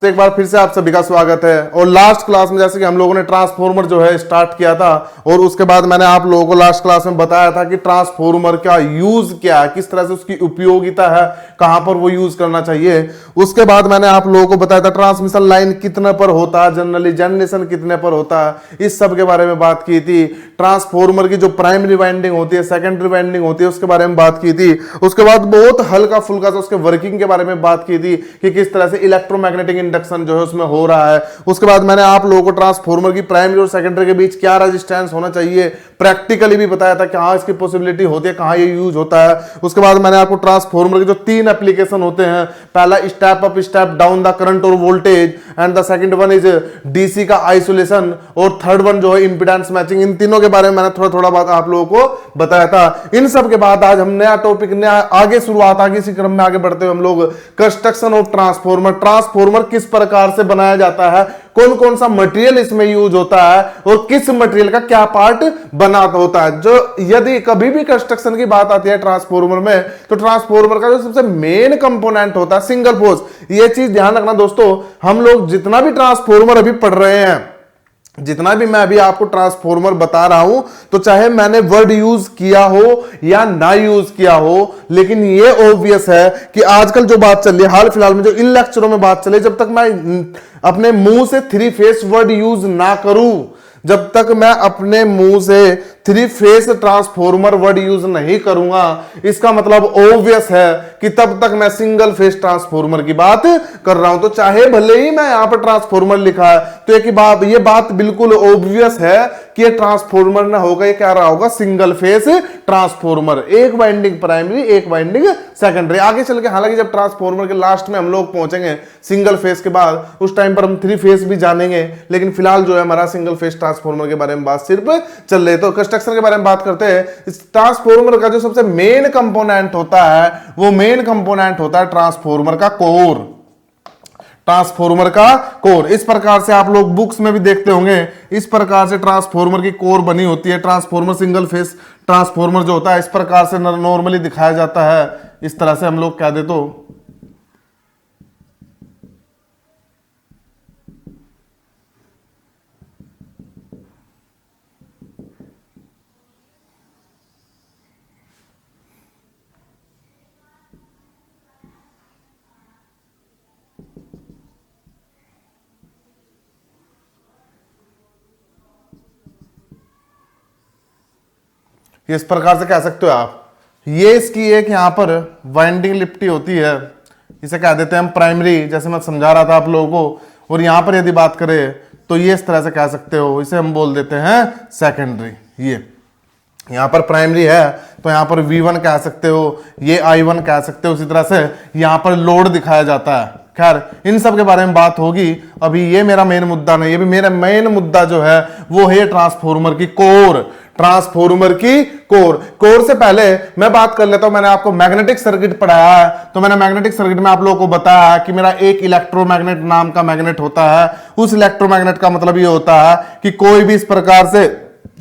तो एक बार फिर से आप सभी का स्वागत है। और लास्ट क्लास में जैसे कि हम लोगों ने ट्रांसफॉर्मर जो है स्टार्ट किया था और उसके बाद मैंने आप लोगों को लास्ट क्लास में बताया था कि ट्रांसफॉर्मर का यूज क्या है, किस तरह से उसकी उपयोगिता है, कहां पर वो यूज करना चाहिए। उसके बाद मैंने आप लोगों को बताया था ट्रांसमिशन लाइन कितने पर होता है, जनरली जनरेशन कितने पर होता है, इस सब के बारे में बात की थी। ट्रांसफॉर्मर की जो प्राइमरी वाइंडिंग होती है, सेकेंडरी वाइंडिंग होती है, उसके बारे में बात की थी। उसके बाद बहुत हल्का फुल्का सा उसके वर्किंग के बारे में बात की थी कि किस तरह से इलेक्ट्रोमैग्नेटिक इंडक्शन जो है उसमें हो रहा है। उसके बाद मैंने आप लोगों को ट्रांसफॉर्मर की प्राइमरी और सेकेंडरी के बीच क्या रेजिस्टेंस होना चाहिए प्रैक्टिकली भी बताया था, कहां इसकी पॉसिबिलिटी होती है, कहां ये यूज होता है। उसके बाद मैंने आपको ट्रांसफॉर्मर के जो तीन एप्लीकेशन होते हैं, पहला step up step down the current और voltage, and the second one is DC का आइसोलेशन, और थर्ड वन जो है इंपीडेंस मैचिंग। इन तीनों के बारे में मैंने थोड़ा थोड़ा बात आप लोगों को बताया था। इन सब के बाद आज हम नया टॉपिक, नया आगे शुरुआत, आगे इसी क्रम में आगे बढ़ते हुए हम लोग कंस्ट्रक्शन ऑफ ट्रांसफॉर्मर, ट्रांसफॉर्मर किस प्रकार से बनाया जाता है, कौन कौन सा मटेरियल इसमें यूज होता है और किस मटेरियल का क्या पार्ट बना होता है। जो यदि कभी भी कंस्ट्रक्शन की बात आती है ट्रांसफॉर्मर में, तो ट्रांसफॉर्मर का जो सबसे मेन कंपोनेंट होता है सिंगल फेज। ये चीज ध्यान रखना दोस्तों, हम लोग जितना भी ट्रांसफॉर्मर अभी पढ़ रहे हैं, जितना भी मैं अभी आपको ट्रांसफॉर्मर बता रहा हूं, तो चाहे मैंने वर्ड यूज किया हो या ना यूज किया हो, लेकिन ये ऑब्वियस है कि आजकल जो बात चल रही है, हाल फिलहाल में जो इन लेक्चरों में बात चली, जब तक मैं अपने मुंह से थ्री फेस वर्ड यूज ना करूं, जब तक मैं अपने मुंह से three phase transformer word use नहीं करूंगा, इसका मतलब ऑब्वियस है कि तब तक मैं सिंगल फेस ट्रांसफॉर्मर की बात कर रहा हूं। तो चाहे भले ही मैं यहां पर ट्रांसफॉर्मर लिखा है, तो ये बात बिल्कुल ऑब्वियस है कि ये ट्रांसफॉर्मर ना होगा, ये क्या रहा होगा, सिंगल फेस ट्रांसफॉर्मर, एक वाइंडिंग प्राइमरी, एक वाइंडिंग सेकेंडरी। आगे चल के हालांकि जब ट्रांसफॉर्मर के लास्ट में हम लोग पहुंचेंगे सिंगल फेस के बाद, उस टाइम पर हम थ्री फेस भी जानेंगे, लेकिन फिलहाल जो है हमारा सिंगल फेस ट्रांसफॉर्मर के बारे में बात सिर्फ चल रही है। तो कंस्ट्रक्शन के बारे में बात करते हैं। इस ट्रांसफॉर्मर का जो सबसे मेन कंपोनेंट होता है, वो मेन कंपोनेंट होता है ट्रांसफॉर्मर का कोर। ट्रांसफॉर्मर का कोर इस प्रकार से आप लोग बुक्स में भी देखते होंगे, इस प्रकार से ट्रांसफॉर्मर की कोर बनी होती है। ट्रांसफॉर्मर सिंगल फेस ट्रांसफॉर्मर जो होता है इस प्रकार से नॉर्मली दिखाया जाता है। इस तरह से हम लोग कह दे तो इस प्रकार से कह सकते हो आप। ये इसकी एक यहां पर वाइंडिंग लिपटी होती है, इसे कह देते हैं हम प्राइमरी, जैसे मैं समझा रहा था आप लोगों को। और यहां पर यदि बात करें तो ये इस तरह से कह सकते हो, इसे हम बोल देते हैं सेकेंडरी। ये यहां पर प्राइमरी है तो यहां पर V1 कह सकते हो, ये I1 कह सकते हो। उसी तरह से यहां पर लोड दिखाया जाता है। खैर इन सब के बारे में बात होगी, अभी ये मेरा मेन मुद्दा नहीं, ये भी मेरा मेन मुद्दा जो है वो है ट्रांसफॉर्मर की कोर। ट्रांसफॉर्मर की कोर से पहले मैं बात कर लेता हूं। मैंने आपको मैग्नेटिक सर्किट पढ़ाया है, तो मैंने मैग्नेटिक सर्किट में आप लोगों को बताया कि मेरा एक इलेक्ट्रोमैग्नेट नाम का मैग्नेट होता है। उस इलेक्ट्रोमैग्नेट का मतलब ये होता है कि कोई भी इस प्रकार से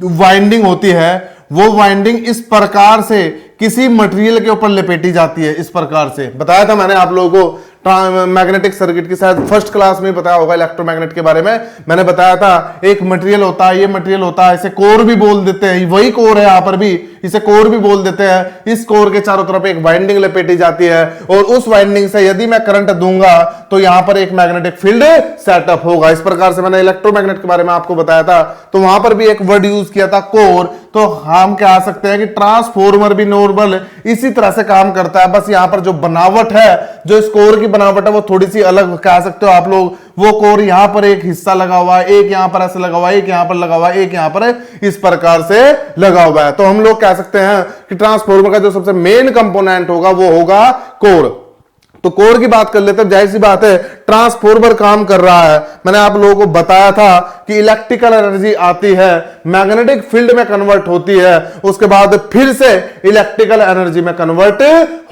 वाइंडिंग होती है, वो वाइंडिंग इस प्रकार से किसी मटेरियल के ऊपर लपेटी जाती है। इस प्रकार से बताया था मैंने आप लोगों को मैग्नेटिक सर्किट की, शायद फर्स्ट क्लास में बताया होगा इलेक्ट्रोमैग्नेट के बारे में। मैंने बताया था एक मटेरियल होता है, ये मटेरियल होता है, इसे कोर भी बोल देते हैं, वही कोर है यहां पर भी, इसे कोर भी बोल देते हैं। इस कोर के चारों तरफ एक वाइंडिंग लपेटी जाती है और उस वाइंडिंग से यदि मैं करंट दूंगा तो यहां पर एक मैग्नेटिक फील्ड सेटअप होगा। इस प्रकार से मैंने इलेक्ट्रोमैग्नेट के बारे में आपको बताया था। तो वहां पर भी एक वर्ड यूज किया था कोर। तो हम कह सकते हैं कि ट्रांसफॉर्मर भी नॉर्मल इसी तरह से काम करता है, बस यहां पर जो बनावट है, जो इस कोर की बनावट है, वो थोड़ी सी अलग कह सकते हो आप लोग। वो कोर यहां पर एक हिस्सा लगा हुआ है, एक यहां पर ऐसे लगा हुआ है, एक यहां पर लगा हुआ है, एक यहां पर इस प्रकार से लगा हुआ है। तो हम लोग कह सकते हैं कि ट्रांसफॉर्मर का जो सबसे मेन कंपोनेंट होगा वो होगा कोर। तो कोर की बात कर लेते हैं। जाहिर सी बात है ट्रांसफॉर्मर काम कर रहा है, मैंने आप लोगों को बताया था कि इलेक्ट्रिकल एनर्जी आती है, मैग्नेटिक फील्ड में कन्वर्ट होती है, उसके बाद फिर से इलेक्ट्रिकल एनर्जी में कन्वर्ट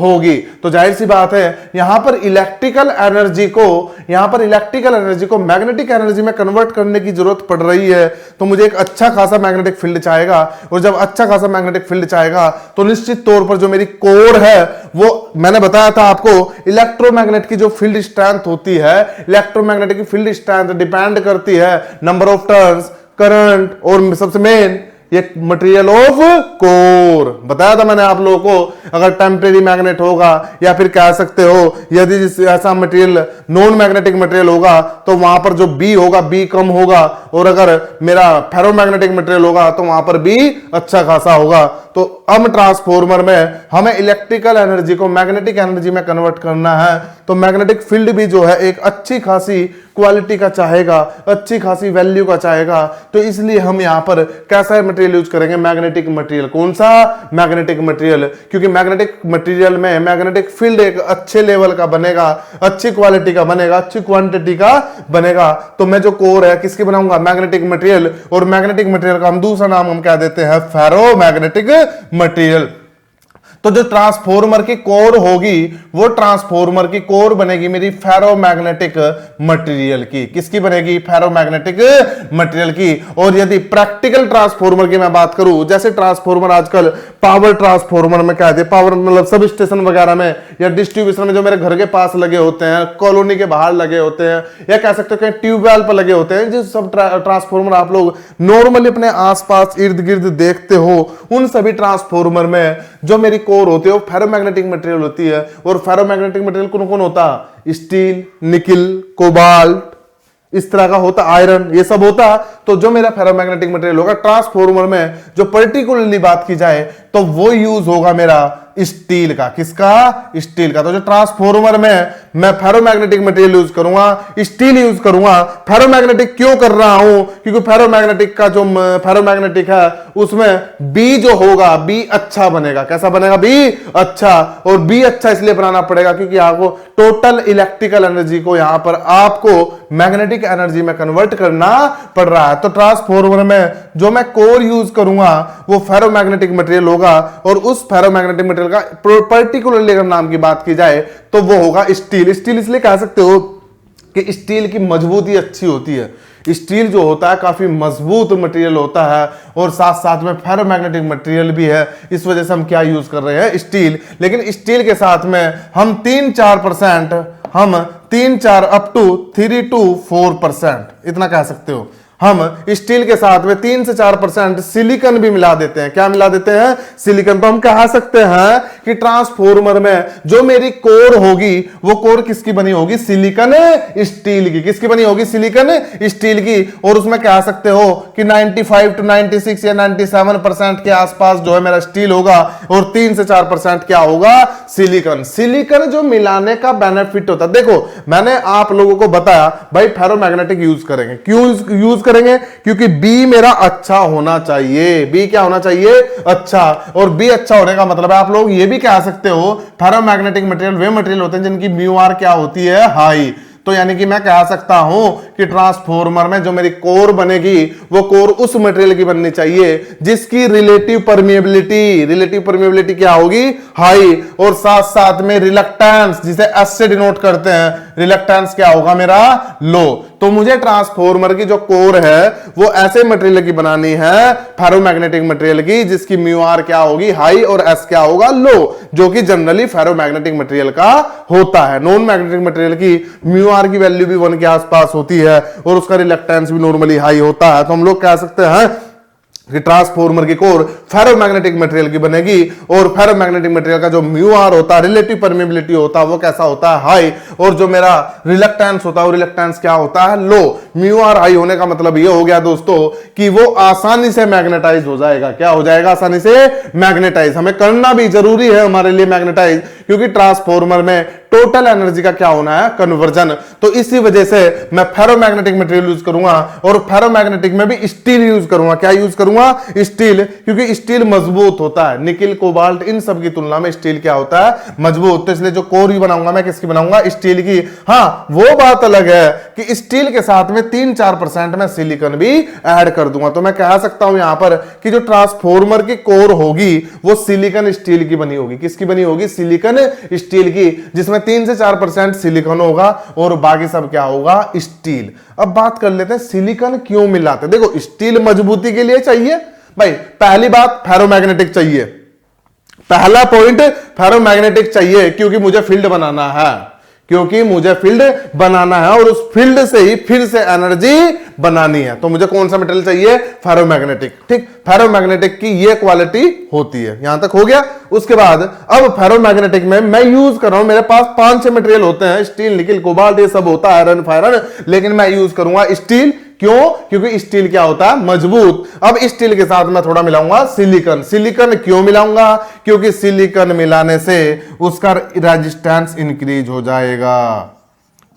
होगी। तो जाहिर सी बात है यहां पर इलेक्ट्रिकल एनर्जी को मैग्नेटिक एनर्जी में कन्वर्ट करने की जरूरत पड़ रही है। तो मुझे एक अच्छा खासा मैग्नेटिक फील्ड चाहेगा, और जब अच्छा खासा मैग्नेटिक फील्ड चाहेगा तो निश्चित तौर पर जो मेरी कोर है, वो मैंने बताया था आपको, इलेक्ट्रोमैग्नेट की जो फील्ड स्ट्रेंथ होती है, इलेक्ट्रोमैग्नेटिक की फील्ड स्ट्रेंथ डिपेंड करती है नंबर ऑफ टर्न्स, करंट, और सबसे मेन ये मटेरियल ऑफ कोर। बताया था मैंने आप लोगों को, अगर टेम्परेरी मैग्नेट होगा, या फिर कह सकते हो यदि ऐसा मटेरियल नॉन मैग्नेटिक मटेरियल होगा तो वहां पर जो बी होगा बी कम होगा, और अगर मेरा फेरोमैग्नेटिक मटेरियल होगा तो वहां पर बी अच्छा खासा होगा। तो अब ट्रांसफॉर्मर में हमें इलेक्ट्रिकल एनर्जी को मैग्नेटिक एनर्जी में कन्वर्ट करना है, तो मैग्नेटिक फील्ड भी जो है एक अच्छी खासी क्वालिटी का चाहेगा, अच्छी खासी वैल्यू का चाहेगा। तो इसलिए हम यहां पर कैसा मटेरियल यूज करेंगे, मैग्नेटिक मटेरियल। कौन सा? मैग्नेटिक मटेरियल, क्योंकि मैग्नेटिक मटेरियल में मैग्नेटिक फील्ड एक अच्छे लेवल का बनेगा, अच्छी क्वालिटी का बनेगा, अच्छी क्वांटिटी का बनेगा। तो मैं जो कोर है किसकी बनाऊंगा? मैग्नेटिक मटेरियल, और मैग्नेटिक मटेरियल का हम दूसरा नाम हम क्या देते हैं? Ferromagnetic material. तो जो ट्रांसफॉर्मर की कोर होगी, वो ट्रांसफॉर्मर की कोर बनेगी मेरी फेरोमैग्नेटिक मटेरियल की। किसकी बनेगी? फेरोमैग्नेटिक मटेरियल की। और यदि प्रैक्टिकल ट्रांसफॉर्मर की मैं बात करूं, जैसे ट्रांसफॉर्मर आजकल पावर ट्रांसफॉर्मर में कहते हैं, पावर मतलब सब स्टेशन वगैरह में या डिस्ट्रीब्यूशन में जो मेरे घर के पास लगे होते हैं, कॉलोनी के बाहर लगे होते हैं, या कह सकते हो कहीं ट्यूबवेल पर लगे होते हैं, जो सब ट्रांसफॉर्मर आप लोग नॉर्मली अपने आसपास इर्द गिर्द देखते हो, उन सभी ट्रांसफॉर्मर में जो मेरी कोर होती है वो फेरोमैग्नेटिक मटेरियल होती है। और फेरोमैग्नेटिक मटेरियल कौन कौन होता? स्टील, निकिल, कोबाल्ट, इस तरह का होता, आयरन, ये सब होता। तो जो मेरा फेरोमैग्नेटिक मटेरियल होगा ट्रांसफॉर्मर में, जो पर्टिकुलरली बात की जाए तो वो यूज होगा मेरा स्टील का। किसका? स्टील का। तो जो ट्रांसफॉर्मर में मैं फेरोमैग्नेटिक मटेरियल यूज करूंगा, स्टील यूज करूंगा। फेरोमैग्नेटिक क्यों कर रहा हूं? क्योंकि फेरोमैग्नेटिक का जो फेरोमैग्नेटिक है उसमें बी जो होगा, बी अच्छा बनेगा। कैसा बनेगा? बी अच्छा। और बी अच्छा इसलिए बनाना पड़ेगा क्योंकि आपको टोटल इलेक्ट्रिकल एनर्जी को यहां पर आपको मैग्नेटिक एनर्जी में कन्वर्ट करना पड़ रहा है। तो ट्रांसफॉर्मर में जो मैं कोर यूज करूंगा वो फेरोमैग्नेटिक मटेरियल होगा, और उस फेरोमैग्नेटिक मटेरियल का पर्टिकुलरली अगर नाम की बात की जाए तो वो होगा स्टील। स्टील इसलिए कह सकते हो कि स्टील की मजबूती अच्छी होती है। स्टील जो होता है काफी मजबूत मटेरियल होता है, और साथ साथ में फेरोमैग्नेटिक मटेरियल भी है। इस वजह से हम क्या यूज कर रहे हैं? स्टील। लेकिन स्टील के साथ में हम 3-4% अप टू 3 to 4% इतना कह सकते हो, हम स्टील के साथ में 3 से 4% सिलिकॉन भी मिला देते हैं। क्या मिला देते हैं? सिलिकॉन। तो हम कह सकते हैं कि ट्रांसफॉर्मर में जो मेरी कोर होगी वो कोर किसकी बनी होगी? सिलिकॉन स्टील की। किसकी बनी होगी? सिलिकॉन स्टील की। और उसमें कह सकते हो कि 95 to 96 या 97% के आसपास जो है मेरा स्टील होगा, और 3 से 4% क्या होगा? सिलिकॉन। सिलिकॉन जो मिलाने का बेनिफिट होता है, देखो मैंने आप लोगों को बताया भाई फेरोमैग्नेटिक यूज करेंगे। क्यों यूज करेंगे? क्योंकि बी मेरा अच्छा होना चाहिए। बी क्या होना चाहिए? अच्छा। और बी अच्छा होने का मतलब है, आप लोग ये भी कह सकते हो फेरोमैग्नेटिक मटेरियल वे मटेरियल होते हैं जिनकी म्यू आर क्या होती है? हाई। तो यानी कि मैं कह सकता हूं कि ट्रांसफॉर्मर में जो मेरी कोर बनेगी वो कोर उस मटेरियल की बननी चाहिए जिसकी रिलेटिव परमिएबिलिटी क्या होगी? हाई। और साथ साथ में रिलक्टेंस, जिसे एस से डिनोट करते हैं, रिलक्टेंस क्या होगा मेरा? लो। तो मुझे ट्रांसफॉर्मर की जो कोर है वो ऐसे मटेरियल की बनानी है, फेरोमैग्नेटिक मटेरियल की, जिसकी म्यू आर क्या होगी? हाई, और एस क्या होगा? लो, जो कि जनरली फेरोमैग्नेटिक मटेरियल का होता है। नॉन मैग्नेटिक मटेरियल की म्यू आर की वैल्यू भी 1 के आसपास होती है, और उसका रिलक्टेंस भी नॉर्मली हाई होता है। तो हम लोग कह सकते हैं कि ट्रांसफॉर्मर की कोर फेरोमैग्नेटिक मटेरियल की बनेगी, और फेरोमैग्नेटिक मटेरियल का जो म्यू आर होता है, रिलेटिव परमिएबिलिटी होता है, वो कैसा होता है? हाई। और जो मेरा रिलक्टेंस होता है वो रिलक्टेंस क्या होता है? लो। म्यू आर हाई होने का मतलब ये हो गया दोस्तों कि वो आसानी से मैग्नेटाइज हो जाएगा। क्या हो जाएगा? आसानी से मैग्नेटाइज। हमें करना भी जरूरी है हमारे लिए मैग्नेटाइज, क्योंकि ट्रांसफॉर्मर में टोटल एनर्जी का क्या होना है, कन्वर्जन। तो इसी वजह से मैं फेरोमैग्नेटिक मटेरियल यूज करूंगा और फेरोमैग्नेटिक में भी स्टील यूज करूंगा। क्या यूज करूंगा, स्टील, क्योंकि स्टील मजबूत होता है। निकिल, कोबाल्ट, इन सब की तुलना में स्टील क्या होता है, मजबूत। तो इसलिए जो कोर भी बनाऊंगा मैं किसकी बनाऊंगा, स्टील की। हाँ, वो बात अलग है कि स्टील के साथ में 3-4% मैं सिलिकॉन भी ऐड कर दूंगा। तो मैं कह सकता हूं यहां पर कि जो ट्रांसफॉर्मर की कोर होगी वो सिलिकॉन स्टील की बनी होगी। किसकी बनी होगी, सिलिकॉन स्टील की, जिसमें 3 से 4% सिलिकॉन होगा और बाकी सब क्या होगा, स्टील। अब बात कर लेते हैं सिलिकॉन क्यों मिलाते हैं। देखो, स्टील मजबूती के लिए चाहिए भाई, पहली बात फेरोमैग्नेटिक चाहिए, पहला पॉइंट फेरोमैग्नेटिक चाहिए, क्योंकि मुझे फील्ड बनाना है, क्योंकि मुझे फील्ड बनाना है और उस फील्ड से ही फिर से एनर्जी बनानी है। तो मुझे कौन सा मटेरियल चाहिए, फेरोमैग्नेटिक। ठीक, फेरोमैग्नेटिक की ये क्वालिटी होती है। यहां तक हो गया। उसके बाद अब फेरोमैग्नेटिक में मैं यूज कर रहा हूं, मेरे पास 5-6 मटेरियल होते हैं, स्टील, निकिल, कोबाल्ट, ये सब होता है, आयरन, फायरन, लेकिन मैं यूज करूंगा स्टील। क्यों, क्योंकि स्टील क्या होता है, मजबूत। अब स्टील के साथ मैं थोड़ा मिलाऊंगा सिलिकॉन। सिलिकॉन क्यों मिलाऊंगा, क्योंकि सिलिकॉन मिलाने से उसका रेजिस्टेंस इंक्रीज हो जाएगा,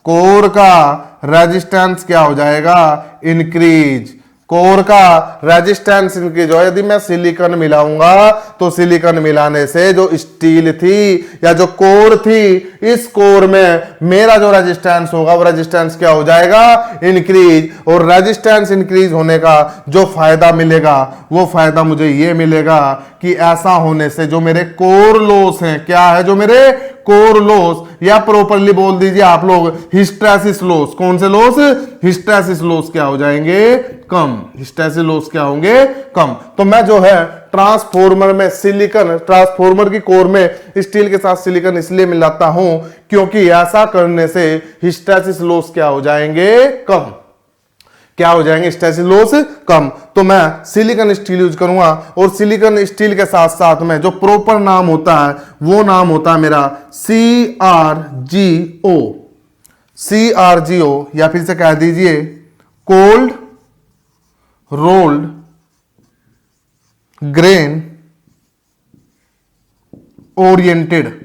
कोर का रेजिस्टेंस क्या हो जाएगा, इंक्रीज। कोर का रेजिस्टेंस इंक्रीज हो। यदि मैं सिलिकॉन मिलाऊंगा तो सिलिकॉन मिलाने से जो स्टील थी या जो कोर थी, इस कोर में मेरा जो रेजिस्टेंस होगा वो रेजिस्टेंस क्या हो जाएगा, इंक्रीज। और रेजिस्टेंस इंक्रीज होने का जो फायदा मिलेगा वो फायदा मुझे ये मिलेगा कि ऐसा होने से जो मेरे कोर लॉस हैं, क्या है, जो मेरे कोर लॉस, या प्रॉपर्ली बोल दीजिए आप लोग हिस्टैसिस लॉस। कौन से लॉस, हिस्टैसिस लॉस क्या हो जाएंगे, कम। हिस्टैसिस लॉस क्या होंगे, कम। तो मैं जो है ट्रांसफॉर्मर में सिलिकॉन, ट्रांसफॉर्मर की कोर में स्टील के साथ सिलिकॉन इसलिए मिलाता हूं क्योंकि ऐसा करने से हिस्टैसिस लॉस क्या हो जाएंगे, कम। क्या हो जाएंगे, हिस्टैसिस लॉस कम। तो मैं सिलिकॉन स्टील यूज करूंगा और सिलिकॉन स्टील के साथ साथ में जो प्रॉपर नाम होता है वो नाम होता है मेरा CRGO। CRGO, या फिर से कह दीजिए cold rolled grain oriented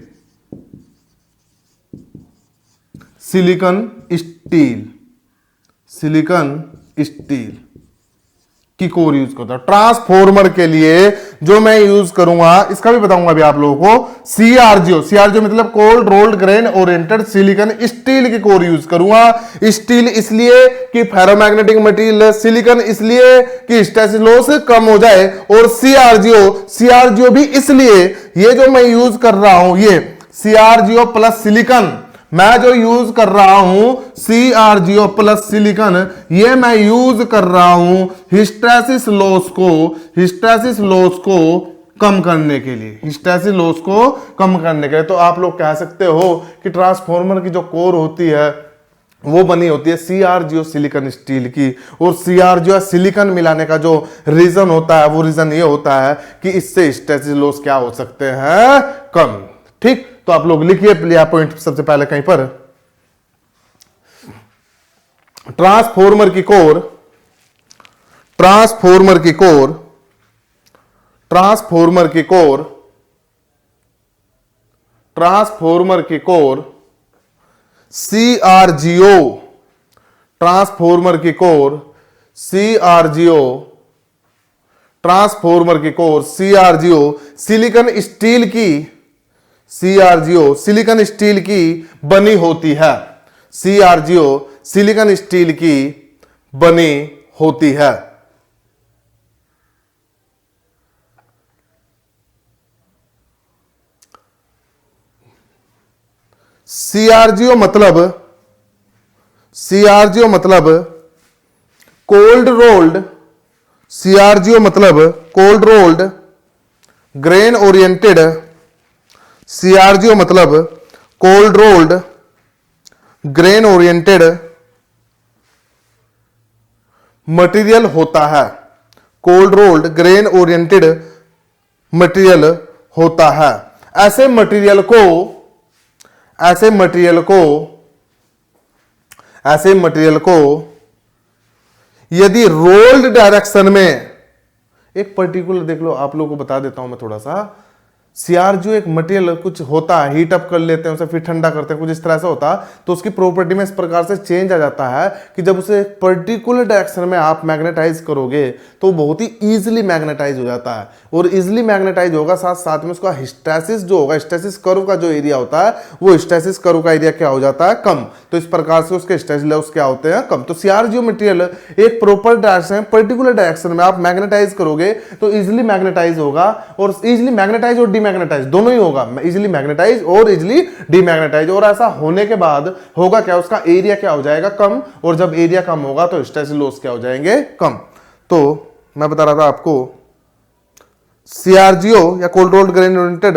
silicon steel. Silicon steel की कोर यूज करता हूं ट्रांसफॉर्मर के लिए। जो मैं यूज करूंगा इसका भी बताऊंगा अभी आप लोगों को, CRGO। CRGO मतलब cold rolled grain oriented silicon steel की कोर यूज करूंगा। स्टील इसलिए कि फेरोमैग्नेटिक मटेरियल है, सिलिकॉन इसलिए कि हिस्टैसिस लॉस कम हो जाए, और CRGO भी इसलिए, ये जो मैं यूज कर रहा हूं ये CRGO प्लस सिलिकॉन, मैं जो यूज कर रहा हूं CRGO प्लस सिलिकॉन, ये मैं यूज कर रहा हूं हिस्टैसिस लॉस को कम करने के लिए, हिस्टैसिस लॉस को कम करने के लिए। तो आप लोग कह सकते हो कि ट्रांसफॉर्मर की जो कोर होती है वो बनी होती है CRGO सिलिकॉन स्टील की, और CRGO सिलिकॉन मिलाने का जो रीजन होता है वो रीजन ये होता है कि इससे हिस्टैसिस लॉस क्या हो सकते हैं, कम। ठीक, तो आप लोग लिखिए लिया पॉइंट सबसे पहले कहीं पर, ट्रांसफॉर्मर की कोर, ट्रांसफॉर्मर की कोर, ट्रांसफॉर्मर की कोर, ट्रांसफॉर्मर की कोर CRGO, ट्रांसफॉर्मर की कोर CRGO, ट्रांसफॉर्मर की कोर CRGO सिलिकॉन स्टील की, CRGO सिलिकॉन स्टील की बनी होती है। CRGO सिलिकॉन स्टील की बनी होती है। CRGO मतलब कोल्ड रोल्ड, CRGO मतलब cold rolled grain oriented, CRGO मतलब cold rolled grain oriented material होता है। Cold rolled grain oriented material होता है। ऐसे मटेरियल को यदि रोल्ड डायरेक्शन में, एक पर्टिकुलर देख लो, आप लोगों को बता देता हूं मैं थोड़ा सा, सीआरजीओ एक मटेरियल कुछ होता है, हीट अप कर लेते हैं उसे, फिर ठंडा करते हैं, कुछ इस तरह से होता है, तो उसकी प्रॉपर्टी में इस प्रकार से चेंज आ जाता है कि जब उसे एक पर्टिकुलर डायरेक्शन में आप मैग्नेटाइज करोगे तो बहुत ही इजीली मैग्नेटाइज हो जाता है। और इजीली मैग्नेटाइज होगा, साथ साथ में उसका हिस्टैसिस जो होगा, हिस्टैसिस कर्व का जो एरिया होता है, वो हिस्टैसिस कर्व का एरिया क्या हो जाता है, कम। तो इस प्रकार से उसके हिस्टैसिस लेवल्स क्या होते हैं, कम। तो सीआरजीओ मटेरियल एक प्रॉपर डायरेक्शन, पर्टिकुलर डायरेक्शन में आप मैग्नेटाइज करोगे तो इजीली मैग्नेटाइज होगा, और इजीली मैग्नेटाइज और डीमैग्नेटाइज दोनों ही होगा, इजीली मैग्नेटाइज और इजीली डीमैग्नेटाइज। और ऐसा होने के बाद होगा क्या, उसका एरिया क्या हो जाएगा, कम। और जब एरिया कम होगा तो हिस्टैसिस लॉस क्या हो जाएंगे, कम। तो मैं बता रहा था आपको, सीआरजीओ या कोल्ड रोल्ड ग्रेन्युलेटेड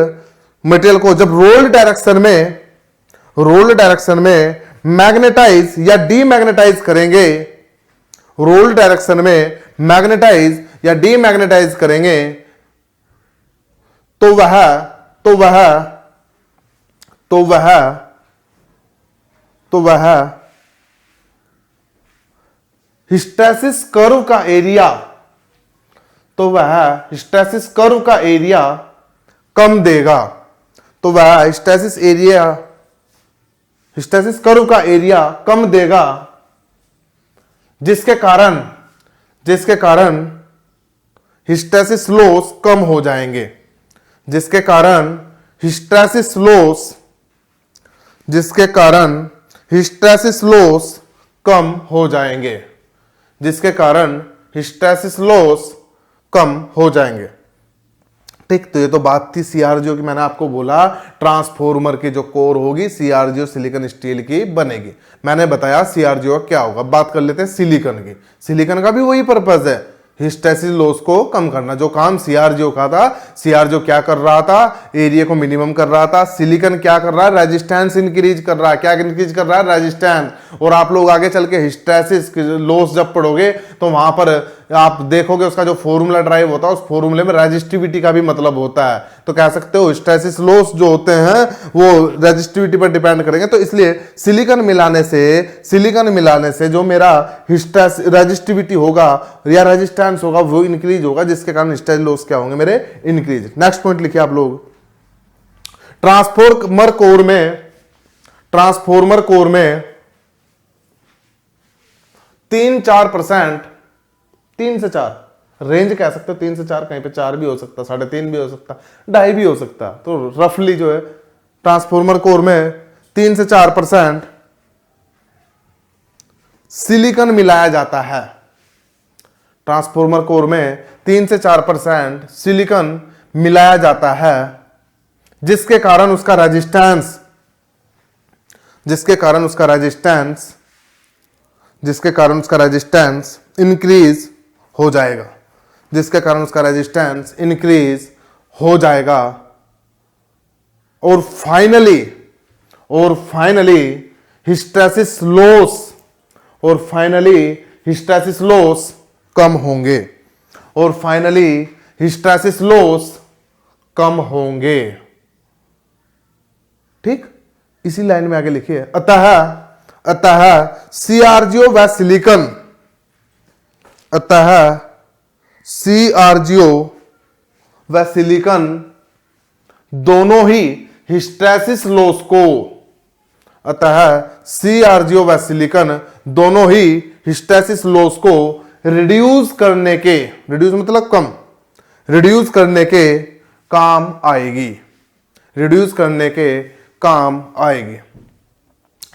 मटेरियल को जब रोल्ड डायरेक्शन में मैग्नेटाइज या डीमैग्नेटाइज करेंगे, रोल्ड डायरेक्शन में मैग्नेटाइज या डीमैग्नेटाइज करेंगे, तो वह हिस्टैसिस कर्व का एरिया, तो वह हिस्टैसिस कर्व का एरिया कम देगा। तो वह हिस्टैसिस कर्व का एरिया कम देगा, जिसके कारण हिस्टैसिस लॉस कम हो जाएंगे, जिसके कारण हिस्टैसिस लॉस कम हो जाएंगे, जिसके कारण हिस्टैसिस लॉस कम हो जाएंगे। ठीक, तो ये तो बात थी सीआरजीओ की। मैंने आपको बोला ट्रांसफॉर्मर की जो कोर होगी सीआरजीओ सिलिकॉन स्टील की बनेगी। मैंने बताया सीआरजीओ क्या होगा। बात कर लेते हैं सिलिकॉन की। सिलिकॉन का भी वही पर्पस है, हिस्टैसिस लॉस को कम करना। जो काम सीआरजीओ का था, सीआरजीओ क्या कर रहा था, एरिया को मिनिमम कर रहा था। सिलिकॉन क्या कर रहा है, रेजिस्टेंस इंक्रीज कर रहा है। क्या इंक्रीज कर रहा है, रेजिस्टेंस। और आप लोग आगे चल के हिस्टैसिस लॉस जब पढ़ोगे तो वहां पर आप देखोगे उसका जो फॉर्मूला ड्राइव होता है, उस फॉर्मूले में रेजिस्टिविटी का भी मतलब होता है। तो कह सकते हो हिस्टैसिस लॉस जो होते हैं वो रेजिस्टिविटी पर डिपेंड करेंगे। तो इसलिए सिलिकॉन मिलाने से जो मेरा रेजिस्टिविटी होगा या रेजिस्टेंस होगा वो इंक्रीज होगा, जिसके कारण हिस्टैसिस लॉस क्या होंगे, मेरे इंक्रीज। नेक्स्ट पॉइंट लिखिए आप लोग, ट्रांसफॉर्मर कोर में 3-4%, 3 से 4 रेंज कह सकते हो, 3 से 4, कहीं पे 4 भी हो सकता, 3.5 भी हो सकता, 2.5 भी हो सकता। तो रफली जो है ट्रांसफॉर्मर कोर में 3 से 4% सिलिकॉन मिलाया जाता है। ट्रांसफॉर्मर कोर में 3 से 4% सिलिकॉन मिलाया जाता है, जिसके कारण उसका रेजिस्टेंस इंक्रीज हो जाएगा, और फाइनली हिस्टैसिस लॉस कम होंगे, ठीक। इसी लाइन में आगे लिखिए, अतः सीआरजीओ व सिलिकॉन दोनों ही हिस्टैसिस लॉस को रिड्यूस करने के काम आएगी,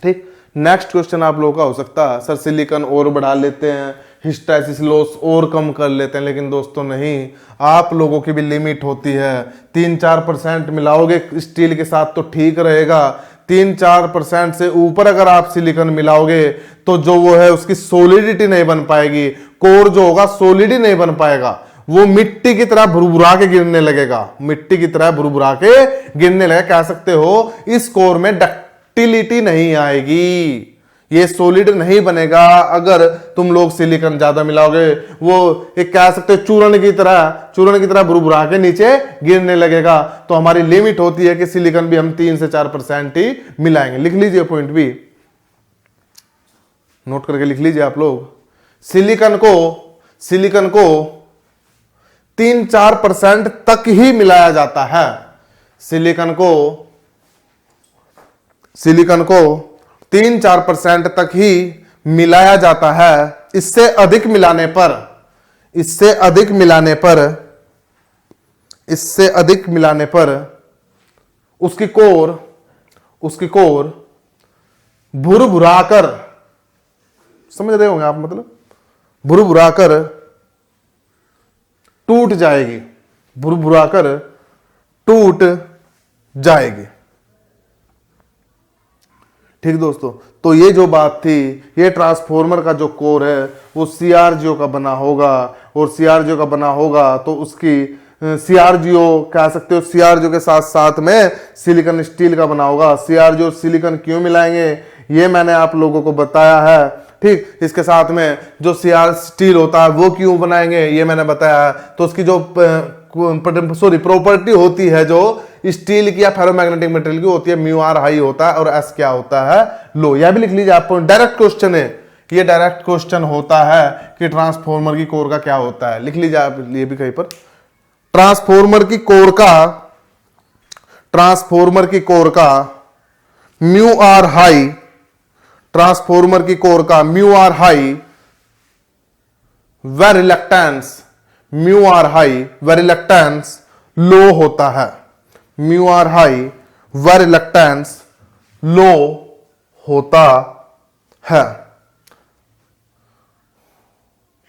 ठीक। नेक्स्ट क्वेश्चन आप लोगों का हो सकता है, सर सिलिकॉन और बढ़ा लेते हैं, हिस्टैसिस लॉस और कम कर लेते हैं। लेकिन दोस्तों नहीं, आप लोगों की भी लिमिट होती है। 3-4% मिलाओगे स्टील के साथ तो ठीक रहेगा, 3-4% से ऊपर अगर आप सिलिकॉन मिलाओगे तो जो वो है उसकी सॉलिडिटी नहीं बन पाएगी, कोर जो होगा सॉलिड ही नहीं बन पाएगा, वो मिट्टी की तरह भुरभुरा के गिरने लगेगा, कह सकते हो इस कोर में डक्टिलिटी नहीं आएगी, ये सॉलिड नहीं बनेगा अगर तुम लोग सिलिकॉन ज्यादा मिलाओगे। वो एक कह सकते हो चूर्ण की तरह भुरभुरा के नीचे गिरने लगेगा। तो हमारी लिमिट होती है कि सिलिकॉन भी हम 3 से 4% ही मिलाएंगे। लिख लीजिए पॉइंट भी, नोट करके लिख लीजिए आप लोग। सिलिकॉन को 3-4% तक ही मिलाया जाता है। सिलिकॉन को 3-4% तक ही मिलाया जाता है। इससे अधिक मिलाने पर उसकी कोर भुरभुराकर, समझ रहे होंगे आप, मतलब भुरभुराकर टूट जाएगी। ठीक दोस्तों, तो ये जो बात थी, ये ट्रांसफॉर्मर का जो कोर है वो CRGO का बना होगा, और CRGO का बना होगा तो उसकी CRGO कह सकते हो, CRGO के साथ साथ में सिलिकॉन स्टील का बना होगा। CRGO सिलिकॉन क्यों मिलाएंगे ये मैंने आप लोगों को बताया है। ठीक, इसके साथ में जो CR स्टील होता है वो क्यों बनाएंगे ये मैंने बताया है। तो उसकी जो प्रॉपर्टी होती है जो स्टील की या फेरोमैग्नेटिक मटेरियल की होती है, μR हाई होता है और S क्या होता है, लो। यह भी लिख लीजिए, आप डायरेक्ट क्वेश्चन है, ये डायरेक्ट क्वेश्चन होता है कि ट्रांसफॉर्मर की कोर का क्या होता है, लिख लीजिए आप ये भी कहीं पर। ट्रांसफॉर्मर की कोर का μR हाई, ट्रांसफॉर्मर की कोर का μR हाई व रिलक्टेंस लो होता है। μR हाई व रिलक्टेंस लो होता है।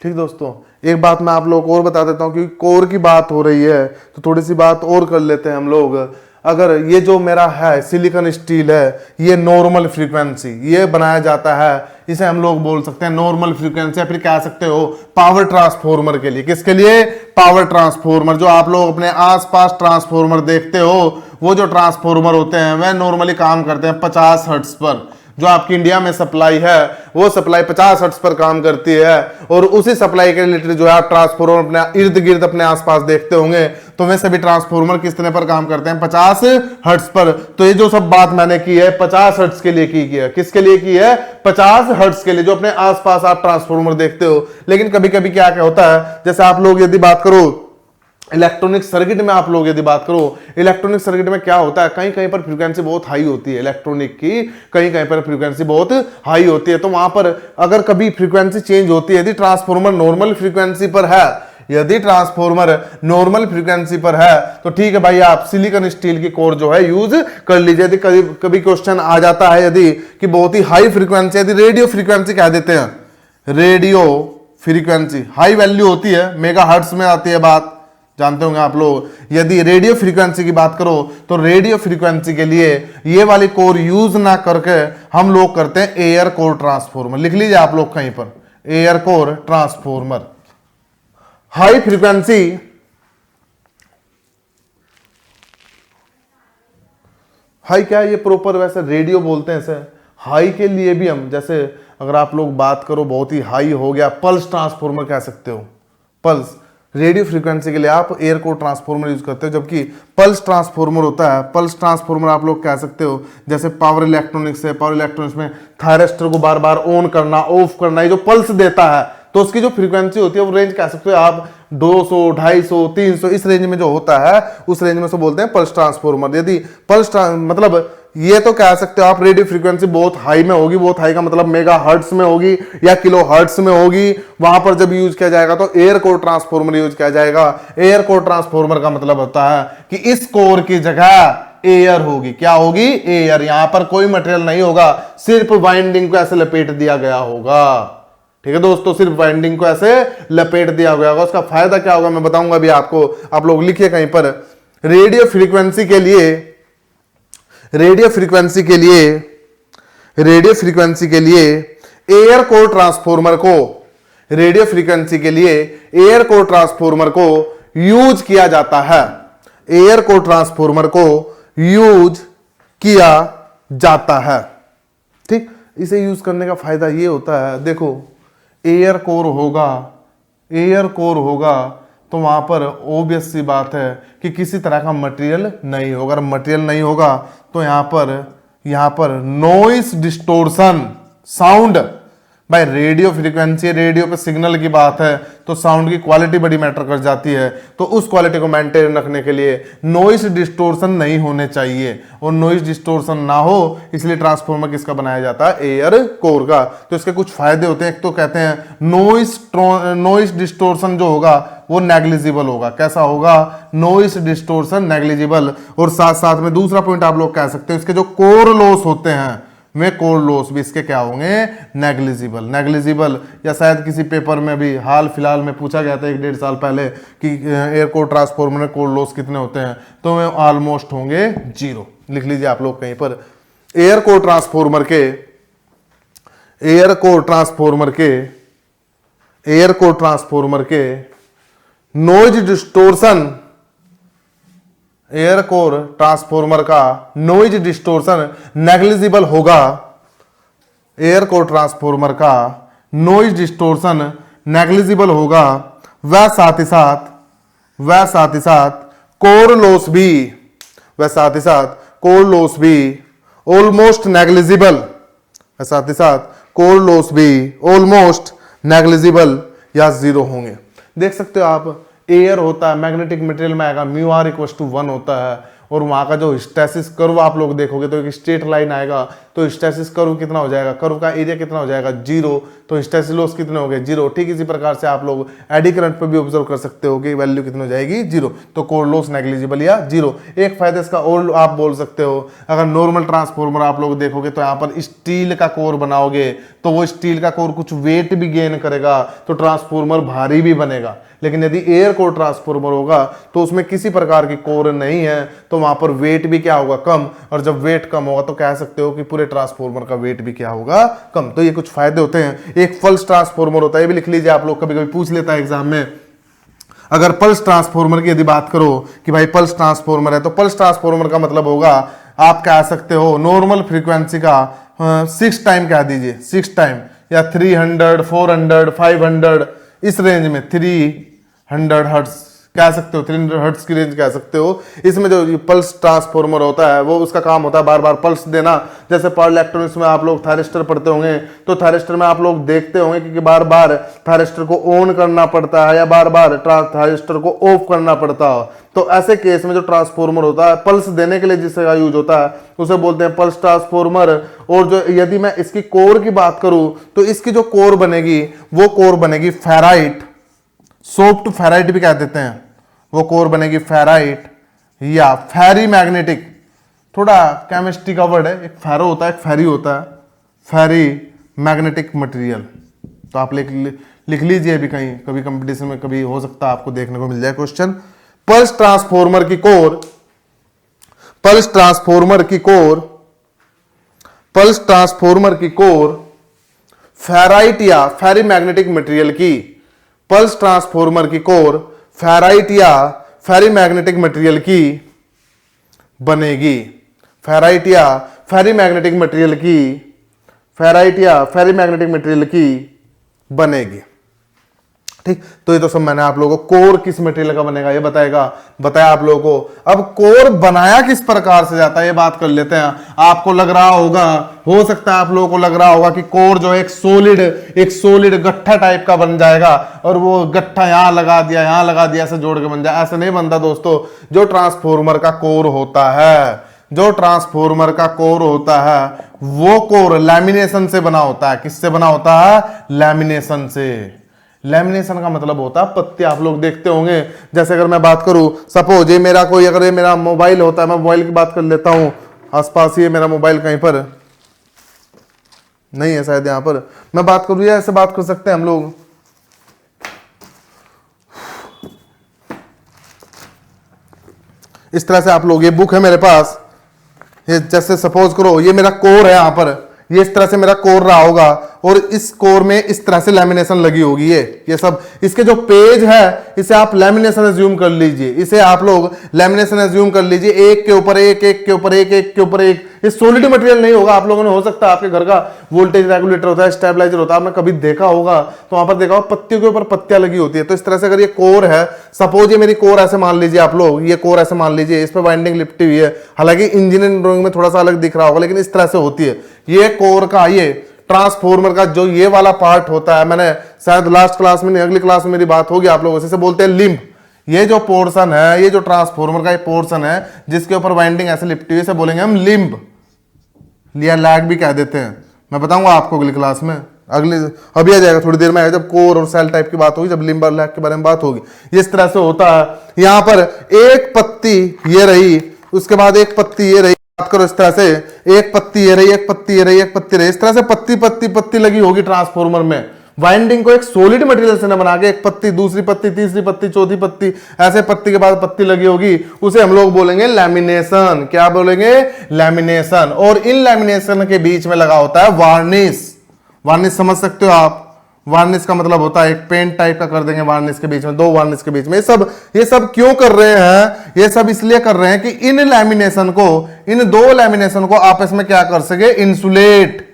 ठीक दोस्तों, एक बात मैं आप लोगों को और बता देता हूं, क्योंकि कोर की बात हो रही है तो थोड़ी सी बात और कर लेते हैं हम लोग। अगर ये जो मेरा है सिलिकॉन स्टील है, ये नॉर्मल फ्रीक्वेंसी ये बनाया जाता है, इसे हम लोग बोल सकते हैं नॉर्मल फ्रीक्वेंसी, या फिर कह सकते हो पावर ट्रांसफॉर्मर के लिए। किसके लिए? Power transformer. जो आप लोग अपने आसपास ट्रांसफॉर्मर देखते हो, वो जो ट्रांसफॉर्मर होते हैं वह नॉर्मली काम करते हैं 50 हर्ट्ज पर। जो आपकी इंडिया में सप्लाई है वो सप्लाई 50 हर्ट्ज पर काम करती है, और उसी सप्लाई के रिलेटेड जो है आप ट्रांसफॉर्मर अपने इर्द गिर्द अपने आसपास देखते होंगे, तो वे सभी ट्रांसफॉर्मर किस तरह पर काम करते हैं? 50 हर्ट्ज पर। तो ये जो सब बात मैंने की है 50 हर्ट्ज के लिए की है। किसके लिए की है? 50 हर्ट्ज के लिए, जो अपने आसपास आप ट्रांसफॉर्मर देखते हो। लेकिन कभी कभी क्या क्या होता है, जैसे आप लोग यदि बात करो इलेक्ट्रॉनिक सर्किट में, आप लोग यदि बात करो इलेक्ट्रॉनिक सर्किट में क्या होता है, कहीं कहीं पर फ्रीक्वेंसी बहुत हाई होती है इलेक्ट्रॉनिक की, कहीं कहीं पर फ्रीक्वेंसी बहुत हाई होती है। तो वहां पर अगर कभी फ्रीक्वेंसी चेंज होती है, यदि ट्रांसफॉर्मर नॉर्मल फ्रीक्वेंसी पर है, यदि ट्रांसफॉर्मर नॉर्मल फ्रीक्वेंसी पर है तो ठीक है भाई, आप सिलिकॉन स्टील की कोर जो है यूज कर लीजिए। यदि कभी क्वेश्चन आ जाता है यदि कि बहुत ही हाई फ्रीक्वेंसी, यदि रेडियो फ्रीक्वेंसी कह देते हैं, रेडियो फ्रीक्वेंसी हाई वैल्यू होती है, मेगा हर्ट्ज में आती है बात, जानते होंगे आप लोग। यदि रेडियो फ्रीक्वेंसी की बात करो तो रेडियो फ्रीक्वेंसी के लिए ये वाली कोर यूज ना करके हम लोग करते हैं एयर कोर ट्रांसफॉर्मर। लिख लीजिए आप लोग कहीं पर, air core transformer. High frequency, high क्या है ये प्रॉपर वैसे रेडियो बोलते हैं इसे। हाई के लिए भी हम, जैसे अगर आप लोग बात करो बहुत ही हाई हो गया, पल्स ट्रांसफॉर्मर कह सकते हो। पल्स रेडियो फ्रीक्वेंसी के लिए आप एयर कोर ट्रांसफॉर्मर यूज करते हो, जबकि पल्स ट्रांसफॉर्मर होता है, पल्स ट्रांसफॉर्मर आप लोग कह सकते हो जैसे पावर इलेक्ट्रॉनिक्स है। पावर इलेक्ट्रॉनिक्स में थायरिस्टर को बार बार ऑन करना ऑफ करना, ये जो पल्स देता है तो उसकी जो फ्रीक्वेंसी होती है वो रेंज कह सकते हो आप 200, 250, 300 इस रेंज में जो होता है उस रेंज में से बोलते हैं पल्स ट्रांसफॉर्मर। यदि पल्स मतलब ये तो कह सकते हो आप रेडियो फ्रीक्वेंसी बहुत हाई में होगी, बहुत हाई का मतलब मेगा हर्ट्ज में होगी या किलो हर्ट्ज में होगी, वहां पर जब यूज किया जाएगा तो एयर कोर ट्रांसफॉर्मर यूज किया जाएगा। एयर कोर ट्रांसफॉर्मर का मतलब होता है कि इस कोर की जगह एयर होगी। क्या होगी? एयर। यहां पर कोई मटेरियल नहीं होगा, सिर्फ वाइंडिंग को ऐसे लपेट दिया गया होगा। ठीक है दोस्तों, सिर्फ वाइंडिंग को ऐसे लपेट दिया गया होगा। उसका फायदा क्या होगा मैं बताऊंगा अभी आपको, आप लोग लिखिए कहीं पर। रेडियो फ्रीक्वेंसी के लिए, रेडियो फ्रीक्वेंसी के लिए, रेडियो फ्रीक्वेंसी के लिए एयर कोर ट्रांसफॉर्मर को, रेडियो फ्रीक्वेंसी के लिए एयर कोर ट्रांसफॉर्मर को यूज किया जाता है। एयर कोर ट्रांसफॉर्मर को यूज किया जाता है। ठीक, इसे यूज करने का फायदा ये होता है, देखो एयर कोर होगा, एयर कोर होगा तो वहां पर ऑब्वियस सी बात है कि किसी तरह का मटेरियल नहीं होगा। अगर मटेरियल नहीं होगा तो यहां पर नॉइस डिस्टोर्शन, साउंड भाई रेडियो फ्रीक्वेंसी, रेडियो पे सिग्नल की बात है तो साउंड की क्वालिटी बड़ी मैटर कर जाती है। तो उस क्वालिटी को मेंटेन रखने के लिए नॉइस डिस्टोर्शन नहीं होने चाहिए, और नॉइस डिस्टोर्शन ना हो इसलिए ट्रांसफार्मर किसका बनाया जाता है, एयर कोर का। तो इसके कुछ फायदे होते हैं, एक तो कहते हैं नॉइस डिस्टोर्शन जो होगा वो नेग्लिजिबल होगा। कैसा होगा, नॉइस डिस्टोर्शन नेग्लिजिबल। और साथ साथ में दूसरा पॉइंट आप लोग कह सकते हो, इसके जो कोर लॉस होते हैं वे कोर लॉस भी इसके क्या होंगे, नेग्लिजिबल। नेग्लिजिबल या शायद किसी पेपर में भी हाल फिलहाल में पूछा गया था 1-1.5 साल पहले कि एयर कोर ट्रांसफार्मर में कोर लॉस कितने होते हैं, तो वे ऑलमोस्ट होंगे 0। लिख लीजिए आप लोग कहीं पर, एयर कोर ट्रांसफार्मर के noise distortion, air core transformer का नॉइज डिस्टोर्शन नेग्लिजिबल होगा। एयर कोर ट्रांसफार्मर का नॉइज डिस्टोर्शन नेग्लिजिबल होगा। वह साथ ही साथ कोर लॉस भी ऑलमोस्ट नेग्लिजिबल, साथ ही साथ कोर लॉस भी ऑलमोस्ट नेग्लिजिबल या 0 होंगे। देख सकते हो आप, एयर होता है मैग्नेटिक मटेरियल में आएगा म्यू आर इक्वल टू 1 होता है, और वहां का जो हिस्टैसिस कर्व आप लोग देखोगे तो एक स्ट्रेट लाइन आएगा, तो हिस्टैसिस कर्व कितना हो जाएगा, कर्व का एरिया कितना हो जाएगा 0, तो हिस्टैसिस लॉस कितने हो गए 0। ठीक इसी प्रकार से आप लोग एडी करंट पे भी ऑब्जर्व कर सकते हो कि वैल्यू कितनी हो जाएगी 0, तो कोर लॉस नेग्लिजिबल या 0। एक फायदा इसका और आप बोल सकते हो, अगर नॉर्मल ट्रांसफार्मर आप लोग देखोगे तो यहाँ पर स्टील का कोर बनाओगे तो वो स्टील का कोर कुछ वेट भी गेन करेगा, तो ट्रांसफार्मर भारी भी बनेगा। लेकिन यदि एयर कोर ट्रांसफार्मर होगा तो उसमें किसी प्रकार की कोर नहीं है, तो वहां पर वेट भी क्या होगा, कम। और जब वेट कम होगा तो कह सकते हो कि पूरे ट्रांसफार्मर का वेट भी क्या होगा, कम। तो ये कुछ फायदे होते हैं। एक पल्स ट्रांसफार्मर होता है, ये भी लिख लीजिए आप लोग, कभी कभी पूछ लेता है एग्जाम में। अगर पल्स ट्रांसफार्मर की यदि बात करो कि भाई पल्स ट्रांसफार्मर है, तो पल्स ट्रांसफार्मर का मतलब होगा, आप कह सकते हो नॉर्मल फ्रीक्वेंसी का 6 टाइम कह दीजिए, 6 टाइम या 300, 400, 500 इस रेंज में, 300 हर्ट्ज कह सकते हो, 300 हर्ट्ज की रेंज कह सकते हो। इसमें जो पल्स ट्रांसफार्मर होता है वो उसका काम होता है बार बार पल्स देना। जैसे पावर इलेक्ट्रॉनिक्स में आप लोग थायरिस्टर पढ़ते होंगे, तो थायरिस्टर में आप लोग देखते होंगे कि बार बार थायरिस्टर को ऑन करना पड़ता है या बार बार थायरिस्टर को ऑफ करना पड़ता है। तो ऐसे केस में जो ट्रांसफार्मर होता है पल्स देने के लिए जिसका यूज होता है उसे बोलते हैं पल्स ट्रांसफार्मर। और जो यदि मैं इसकी कोर की बात करूं तो इसकी जो कोर बनेगी वो कोर बनेगी फेराइट, सॉफ्ट फेराइट भी कह देते हैं, वो कोर बनेगी फेराइट या फेरी मैग्नेटिक। थोड़ा केमिस्ट्री का वर्ड है, एक फेरो होता है एक फेरी होता है, फेरी मैग्नेटिक मटेरियल। तो आप लिख लीजिए भी, कहीं कभी कंपटीशन में कभी हो सकता है आपको देखने को मिल जाए क्वेश्चन। पल्स ट्रांसफार्मर की कोर, पल्स ट्रांसफार्मर की कोर, पल्स ट्रांसफार्मर की कोर फेराइट या फेरी मैग्नेटिक मटेरियल की, पल्स ट्रांसफार्मर की कोर फेराइट या फेरी मैग्नेटिक मटेरियल की बनेगी। फेराइट या फेरी मैग्नेटिक मटेरियल की, फेराइट या फेरी मैग्नेटिक मटेरियल की बनेगी। ठीक, तो ये तो सब मैंने आप लोगों को कोर किस मटेरियल का बनेगा ये बताया आप लोगों को। अब कोर बनाया किस प्रकार से जाता है ये बात कर लेते हैं। आपको लग रहा होगा, हो सकता है आप लोगों को लग रहा होगा कि कोर जो एक सोलिड गट्ठा टाइप का बन जाएगा और वो गट्ठा यहां लगा दिया ऐसे जोड़ के बन जाए। ऐसा नहीं बनता दोस्तों। जो ट्रांसफार्मर का कोर होता है, जो ट्रांसफार्मर का कोर होता है वो कोर लैमिनेशन से बना होता है। किससे बना होता है? लैमिनेशन से। लैमिनेशन का मतलब होता है पत्ते। आप लोग देखते होंगे, जैसे अगर मैं बात करूं, सपोज ये मेरा कोई, अगर ये मेरा मोबाइल होता है, मैं मोबाइल की बात कर लेता हूं, आसपास ये मेरा मोबाइल कहीं पर नहीं है शायद, यहां पर मैं बात करूं, या ऐसे बात कर सकते हैं हम लोग। इस तरह से आप लोग, ये बुक है मेरे पास, ये जैसे सपोज करो ये मेरा कोर है, यहां पर ये इस तरह से मेरा कोर रहा होगा और इस कोर में इस तरह से लैमिनेशन लगी होगी। ये सब इसके जो पेज है इसे आप लैमिनेशन एज्यूम कर लीजिए, इसे आप लोग लैमिनेशन एज्यूम कर लीजिए, एक के ऊपर एक, एक के ऊपर एक, एक के ऊपर एक। ये सॉलिड मटेरियल नहीं होगा। आप लोगों ने, हो सकता है आपके घर का वोल्टेज रेगुलेटर होता है, स्टेबलाइजर होता है, आपने कभी देखा होगा, तो वहां पर देखा होगा पत्तियों के ऊपर पत्तियां लगी होती है। तो इस तरह से अगर ये कोर है, सपोज ये मेरी कोर ऐसे मान लीजिए आप लोग, ये कोर ऐसे मान लीजिए, इस पर वाइंडिंग लिपटी हुई है। हालांकि इंजीनियरिंग ड्राइंग में थोड़ा सा अलग दिख रहा होगा, लेकिन इस तरह से होती है। ये कोर का, ये ट्रांसफॉर्मर का जो ये वाला पार्ट होता है, मैंने शायद लास्ट क्लास में नहीं अगली क्लास में मेरी बात होगी आप लोगों से, बोलते हैं लिम्ब। ये जो पोर्शन है, ये जो ट्रांसफॉर्मर का ये पोर्शन है जिसके ऊपर वाइंडिंग ऐसे लिपटी हुई, से बोलेंगे हम लिम्ब, या लैग भी कह देते हैं। मैं बताऊंगा आपको अगली क्लास में, अगली अभी आ जाएगा थोड़ी देर में, जब कोर और सेल टाइप की बात होगी, जब लिम्ब और लैग के बारे में बात होगी। इस तरह से होता है। यहां पर एक पत्ती ये रही, उसके बाद एक पत्ती ये रही, बात करो इस तरह से, एक पत्ती ये रही, एक पत्ती ये रही, एक पत्ती रही, इस तरह से पत्ती पत्ती पत्ती लगी होगी ट्रांसफॉर्मर में। वाइंडिंग को एक सॉलिड मटेरियल से न बना के, एक पत्ती, दूसरी पत्ती, तीसरी पत्ती, चौथी पत्ती, ऐसे पत्ती के बाद पत्ती लगी होगी, उसे हम लोग बोलेंगे लैमिनेशन। क्या बोलेंगे? लैमिनेशन। और इन लैमिनेशन के बीच में लगा होता है वार्निश। वार्निश समझ सकते हो आप? वार्निश का मतलब होता है एक पेंट टाइप का कर देंगे वार्निश के बीच में, दो वार्निश के बीच में। ये सब क्यों कर रहे हैं? ये सब इसलिए कर रहे हैं कि इन लैमिनेशन को, इन दो लैमिनेशन को आपस में क्या कर सके? इंसुलेट।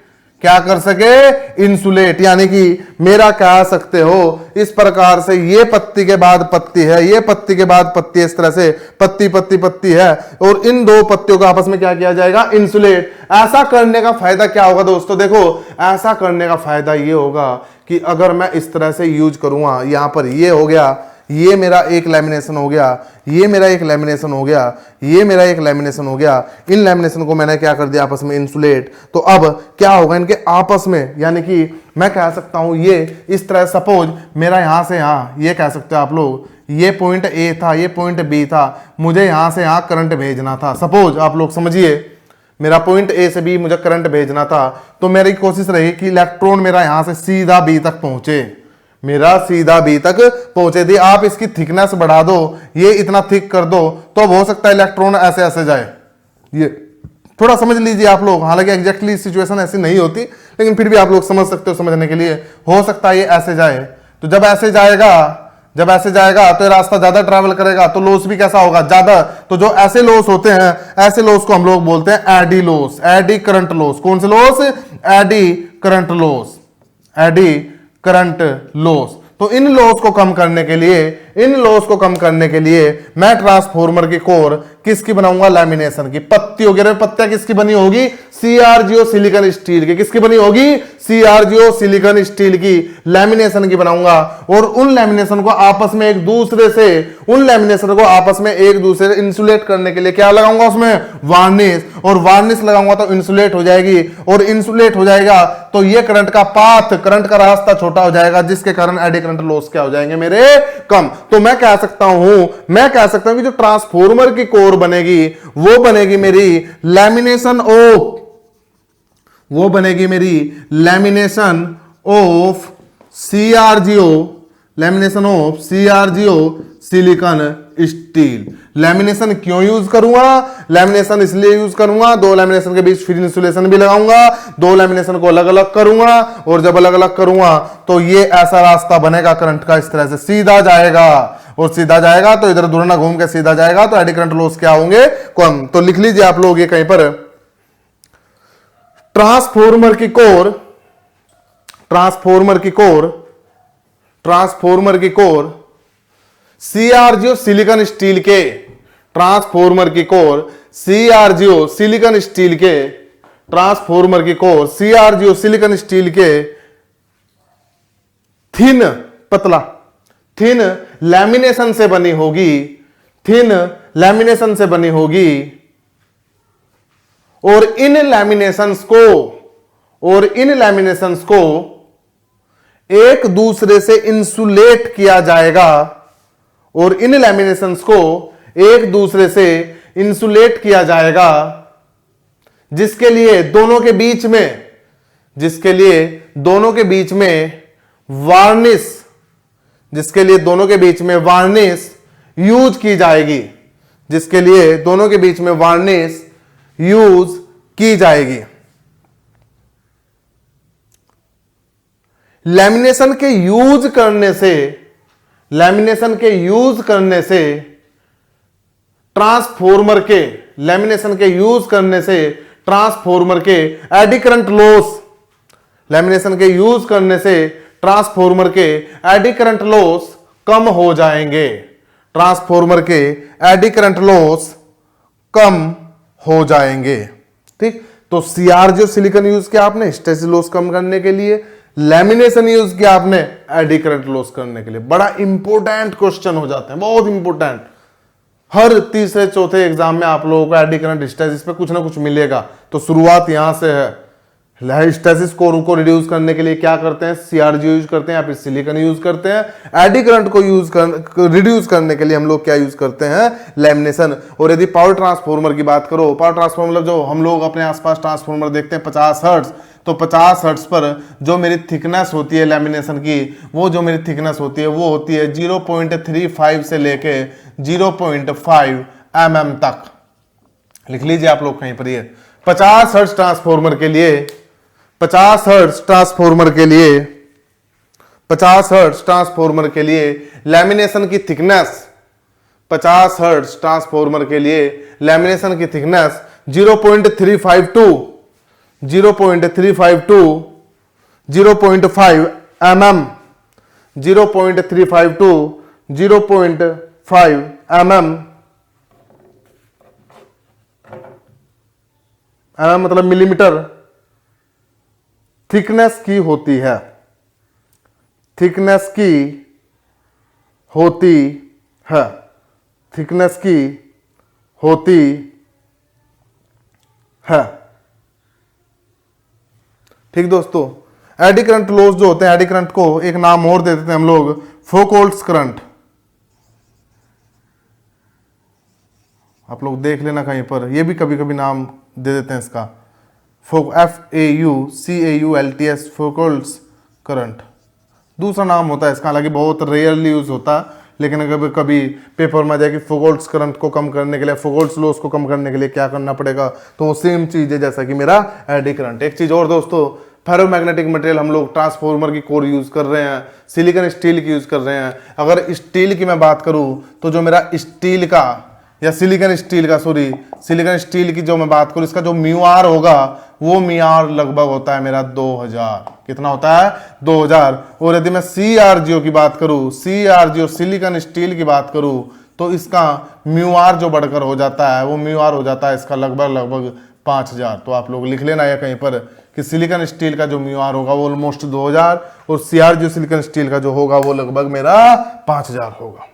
क्या कर सके? इंसुलेट। यानी कि मेरा कह सकते हो इस प्रकार से, ये पत्ती के बाद पत्ती है, ये पत्ती के बाद पत्ती, इस तरह से पत्ती पत्ती पत्ती है, और इन दो पत्तियों को आपस में क्या किया जाएगा? इंसुलेट। ऐसा करने का फायदा क्या होगा दोस्तों? देखो, ऐसा करने का फायदा ये होगा कि अगर मैं इस तरह से यूज करूंगा, यहां पर ये हो गया, ये मेरा एक लैमिनेशन हो गया, ये मेरा एक लैमिनेशन हो गया, ये मेरा एक लैमिनेशन हो गया, इन लैमिनेशन को मैंने क्या कर दिया? आपस में इंसुलेट। तो अब क्या होगा इनके आपस में? यानी कि मैं कह सकता हूं ये इस तरह, सपोज मेरा यहां से यहां, ये कह सकते हो आप लोग, ये पॉइंट ए था, ये पॉइंट बी था, मुझे यहां से यहां करंट भेजना था। सपोज आप लोग समझिए, मेरा पॉइंट ए से बी मुझे करंट भेजना था, तो मेरी कोशिश रही कि इलेक्ट्रॉन मेरा यहां से सीधा बी तक पहुंचे, मेरा सीधा बी तक पहुंचे दी। आप इसकी थिकनेस बढ़ा दो, ये इतना थिक कर दो, तो अब हो सकता है इलेक्ट्रॉन ऐसे ऐसे जाए। ये थोड़ा समझ लीजिए आप लोग, हालांकि एग्जैक्टली सिचुएशन ऐसी नहीं होती, लेकिन फिर भी आप लोग समझ सकते हो। समझने के लिए हो सकता है ये ऐसे जाए, तो जब ऐसे जाएगा तो ये रास्ता ज्यादा ट्रैवल करेगा, तो लॉस भी कैसा होगा? ज्यादा। तो जो ऐसे लॉस होते हैं, ऐसे लॉस को हम लोग बोलते हैं eddy loss, eddy current loss. कौन से loss? Eddy current loss, eddy current loss. तो इन लॉस को कम करने के लिए, इन लॉस को कम करने के लिए मैं ट्रांसफॉर्मर की कोर किसकी बनाऊंगा? लैमिनेशन की। पत्ती होगी, पत्तियां किसकी बनी होगी? सीआरजीओ सिलिकॉन स्टील की। किसकी बनी होगी? सीआरजीओ सिलिकॉन स्टील की लैमिनेशन की बनाऊंगा। और उन लैमिनेशन को आपस में एक दूसरे से, उन लैमिनेशन को आपस में एक दूसरे से इंसुलेट करने के लिए क्या लगाऊंगा? उसमें वार्निश। और वार्निश लगाऊंगा तो इंसुलेट हो जाएगी, और इंसुलेट हो जाएगा तो ये करंट का पाथ, करंट का रास्ता छोटा हो जाएगा, जिसके कारण एडी करंट लॉस क्या हो जाएंगे मेरे? कम। तो मैं कह सकता हूं कि जो ट्रांसफॉर्मर की कोर बनेगी, वो बनेगी मेरी लैमिनेशन ऑफ, वो बनेगी मेरी lamination of CRGO, lamination of CRGO silicon steel. Lamination क्यों यूज करूंगा? लैमिनेशन इसलिए यूज करूंगा, दो लैमिनेशन के बीच फिर इंसुलेशन भी लगाऊंगा, दो लैमिनेशन को अलग अलग करूंगा, और जब अलग अलग करूंगा तो ये ऐसा रास्ता बनेगा करंट का, इस तरह से सीधा जाएगा, और सीधा जाएगा तो इधर उधर ना घूम के सीधा जाएगा, तो एडी करंट लॉस क्या होंगे? कम। तो लिख लीजिए आप लोग ये कहीं पर, ट्रांसफॉर्मर की कोर, ट्रांसफॉर्मर की कोर, ट्रांसफॉर्मर की कोर सीआरजीओ सिलिकॉन स्टील के, ट्रांसफॉर्मर की कोर सीआरजीओ सिलिकॉन स्टील के, ट्रांसफॉर्मर की कोर सीआरजीओ सिलिकॉन स्टील के थिन, पतला, थिन लैमिनेशन से बनी होगी, थिन लैमिनेशन से बनी होगी। और इन लैमिनेशंस को, और इन लैमिनेशंस को एक दूसरे से इंसुलेट किया जाएगा, और इन लैमिनेशंस को एक दूसरे से इंसुलेट किया जाएगा, जिसके लिए दोनों के बीच में, जिसके लिए दोनों के बीच में वार्निश, जिसके लिए दोनों के बीच में वार्निश यूज की जाएगी, जिसके लिए दोनों के बीच में वार्निश यूज की जाएगी। लैमिनेशन के यूज करने से, लैमिनेशन के यूज करने से ट्रांसफॉर्मर के, लैमिनेशन के यूज करने से ट्रांसफॉर्मर के एडी करंट लॉस, लैमिनेशन के यूज करने से ट्रांसफॉर्मर के एडी करंट लॉस कम हो जाएंगे, ट्रांसफॉर्मर के एडी करंट लॉस कम हो जाएंगे। ठीक, तो सीआरजीओ सिलिकॉन यूज किया आपने हिस्टैरिसीस लॉस कम करने के लिए, लैमिनेशन यूज किया आपने एडी करंट लॉस करने के लिए। बड़ा इंपॉर्टेंट क्वेश्चन हो जाते हैं, बहुत इंपॉर्टेंट। हर तीसरे चौथे एग्जाम में आप लोगों को एडी करंट हिस्टैरिसीस पे कुछ ना कुछ मिलेगा। तो शुरुआत यहां से है। हिस्टैरिसीस कोर को रिड्यूस करने के लिए क्या करते हैं, सीआरजीओ यूज करते हैं या फिर सिलिकॉन यूज करते हैं। एडी करंट को रिड्यूस करने के लिए हम लोग क्या यूज करते हैं, लैमिनेशन। और यदि पावर ट्रांसफार्मर की बात करो, पावर ट्रांसफार्मर मतलब जो हम लोग अपने आसपास ट्रांसफार्मर देखते हैं 50 हर्ट्ज, तो 50 हर्ट्ज पर जो मेरी थिकनेस होती है लैमिनेशन की, वो जो मेरी थिकनेस होती है वो होती है 0.35 से लेके 0.5 mm तक। लिख लीजिए आप लोग कहीं पर, ये 50 हर्ट्ज ट्रांसफार्मर के लिए, 50 हर्ट्ज ट्रांसफार्मर के लिए, 50 हर्ट्ज ट्रांसफार्मर के लिए लैमिनेशन की थिकनेस, 50 हर्ट्ज ट्रांसफार्मर के लिए लैमिनेशन की थिकनेस 0.352 0.352 0.5 mm, 0.352 0.5 mm, मतलब मिलीमीटर थिकनेस की होती है, थिकनेस की होती है, थिकनेस की होती है। ठीक दोस्तों, एडी करंट लॉस जो होते हैं, एडी करंट को एक नाम और दे देते हैं हम लोग, फौकॉल्ट्स करंट। आप लोग देख लेना कहीं पर, ये भी कभी कभी नाम दे देते हैं इसका, FAUCAULTS, फौकॉल्ट्स करंट। दूसरा नाम होता है इसका, हालांकि बहुत रेयरली यूज होता है, लेकिन अगर कभी पेपर में जाए कि फौकॉल्ट्स करंट को कम करने के लिए, फौकॉल्ट्स लॉस को कम करने के लिए क्या करना पड़ेगा, तो वो सेम चीज है जैसा कि मेरा एडी करंट। एक चीज और दोस्तों, फेरोमैग्नेटिक मटेरियल हम लोग ट्रांसफार्मर की कोर यूज कर रहे हैं, सिलिकॉन स्टील की यूज कर रहे हैं। अगर स्टील की मैं बात करूं तो जो मेरा स्टील का या सिलिकॉन स्टील का, सॉरी सिलिकॉन स्टील की जो मैं बात करूं, इसका जो म्यूआर होगा वो म्यूआर लगभग होता है मेरा 2000। कितना होता है, 2000। और यदि मैं सीआरजीओ की बात करूं, सीआरजीओ सिलिकॉन स्टील की बात करूं, तो इसका म्यूआर जो बढ़कर हो जाता है, वो म्यूआर हो जाता है इसका लगभग 5000। तो आप लोग लिख लेना या कहीं पर कि सिलिकॉन स्टील का जो म्यूआर होगा वो ऑलमोस्ट 2000 और सीआरजीओ सिलिकॉन स्टील का जो होगा वो लगभग मेरा 5000 होगा।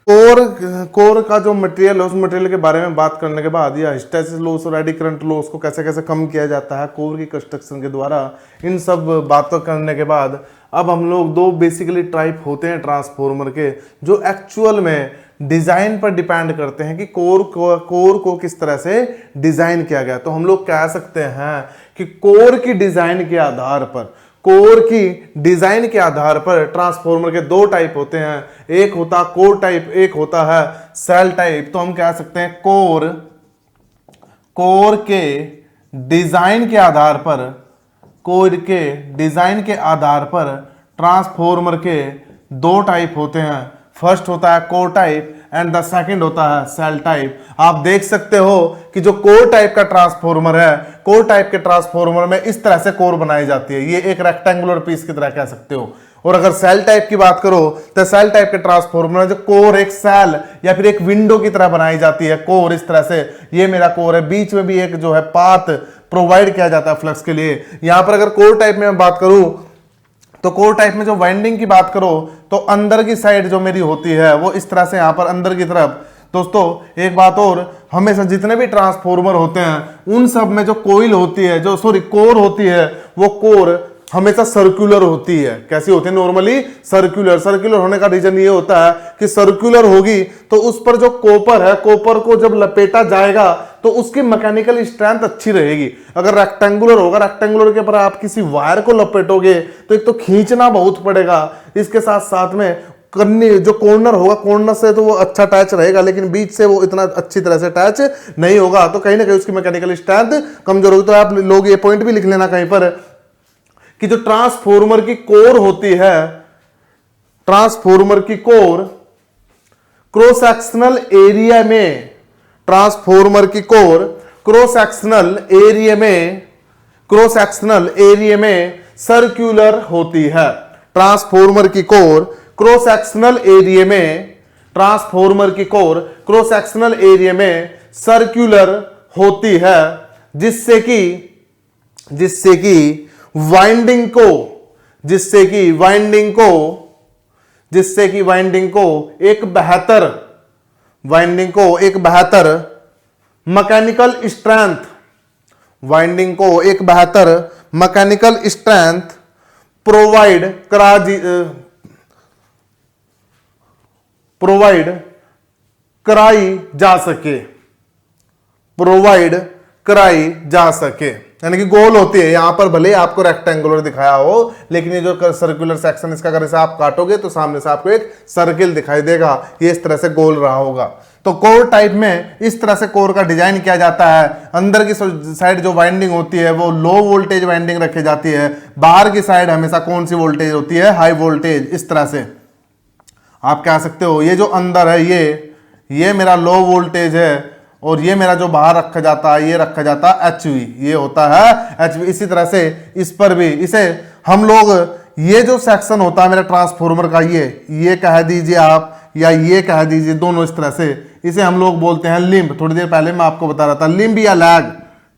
कोर का जो मटेरियल है, उस मटेरियल के बारे में बात करने के बाद, या हिस्टैरिसीस लॉस और एडी करंट लॉस को कैसे कैसे कम किया जाता है कोर की कंस्ट्रक्शन के द्वारा, इन सब बातों करने के बाद अब हम लोग दो बेसिकली टाइप होते हैं ट्रांसफार्मर के, जो एक्चुअल में डिजाइन पर डिपेंड करते हैं कि कोर को किस तरह से डिजाइन किया गया। तो हम लोग कह सकते हैं कि कोर की डिजाइन के आधार पर, कोर की डिजाइन के आधार पर ट्रांसफार्मर के दो टाइप होते हैं, एक होता कोर टाइप, एक होता है सेल टाइप। तो हम कह सकते हैं कोर के डिजाइन के आधार पर, कोर के डिजाइन के आधार पर ट्रांसफार्मर के दो टाइप होते हैं। फर्स्ट होता है core type and the second होता है सेल टाइप। आप देख सकते हो कि जो कोर टाइप का ट्रांसफार्मर है, कोर टाइप के ट्रांसफार्मर में इस तरह से कोर बनाई जाती है, ये एक रेक्टेंगुलर पीस की तरह कह सकते हो। और अगर सेल टाइप की बात करो तो सेल टाइप के ट्रांसफार्मर में जो कोर एक सेल या फिर एक विंडो की तरह बनाई जाती है, कोर इस तरह से, ये मेरा कोर है, बीच में भी एक जो है पाथ प्रोवाइड किया जाता है फ्लक्स के लिए। यहां पर अगर कोर टाइप में मैं बात करूं तो कोर टाइप में जो वाइंडिंग की बात करो तो अंदर की साइड जो मेरी होती है वो इस तरह से यहां पर अंदर की तरफ। दोस्तों एक बात और, हमेशा जितने भी ट्रांसफार्मर होते हैं उन सब में जो कोइल होती है, जो सॉरी कोर होती है, वो कोर हमेशा सर्कुलर होती है। कैसी होती है, नॉर्मली सर्कुलर। सर्कुलर होने का रीजन ये होता है कि सर्कुलर होगी तो उस पर जो कॉपर है, कॉपर को जब लपेटा जाएगा तो उसकी मैकेनिकल स्ट्रेंथ अच्छी रहेगी। अगर रेक्टेंगुलर होगा, रेक्टेंगुलर के ऊपर आप किसी वायर को लपेटोगे तो एक तो खींचना बहुत पड़ेगा, इसके साथ साथ में करनी जो कॉर्नर होगा, कॉर्नर से तो वो अच्छा अटैच रहेगा लेकिन बीच से वो इतना अच्छी तरह से अटैच नहीं होगा, तो कहीं ना कहीं उसकी मैकेनिकल स्ट्रेंथ कमजोर होगी। तो आप लोग ये पॉइंट भी लिख लेना कहीं पर कि जो ट्रांसफार्मर की कोर होती है, ट्रांसफार्मर की कोर क्रॉस सेक्शनल एरिया में, ट्रांसफार्मर की कोर क्रॉस सेक्शनल एरिया में सर्कुलर होती है। ट्रांसफार्मर की कोर क्रॉस सेक्शनल एरिया में, ट्रांसफार्मर की कोर क्रॉस सेक्शनल एरिया में सर्कुलर होती है, जिससे कि वाइंडिंग को एक बेहतर मैकेनिकल स्ट्रेंथ प्रोवाइड कराई जा सके, यानी कि गोल होती है। यहां पर भले आपको रेक्टेंगुलर दिखाया हो, लेकिन ये जो सर्कुलर सेक्शन इसका अगर इसे आप काटोगे तो सामने से आपको एक सर्किल दिखाई देगा, ये इस तरह से गोल रहा होगा। तो कोर टाइप में इस तरह से कोर का डिजाइन किया जाता है। अंदर की साइड जो वाइंडिंग होती है वो लो वोल्टेज वाइंडिंग रखी जाती है, बाहर की साइड हमेशा कौन सी वोल्टेज होती है, हाई वोल्टेज। इस तरह से आप कह सकते हो ये जो अंदर है ये मेरा लो वोल्टेज है, और ये मेरा जो बाहर रखा जाता है ये रखा जाता है HV, ये होता है HV। इसी तरह से इस पर भी इसे हम लोग, ये जो सेक्शन होता है मेरा ट्रांसफॉर्मर का, ये कह दीजिए आप या ये कह दीजिए, दोनों इस तरह से, इसे हम लोग बोलते हैं लिंब। थोड़ी देर पहले मैं आपको बता रहा था लिंब या लैग,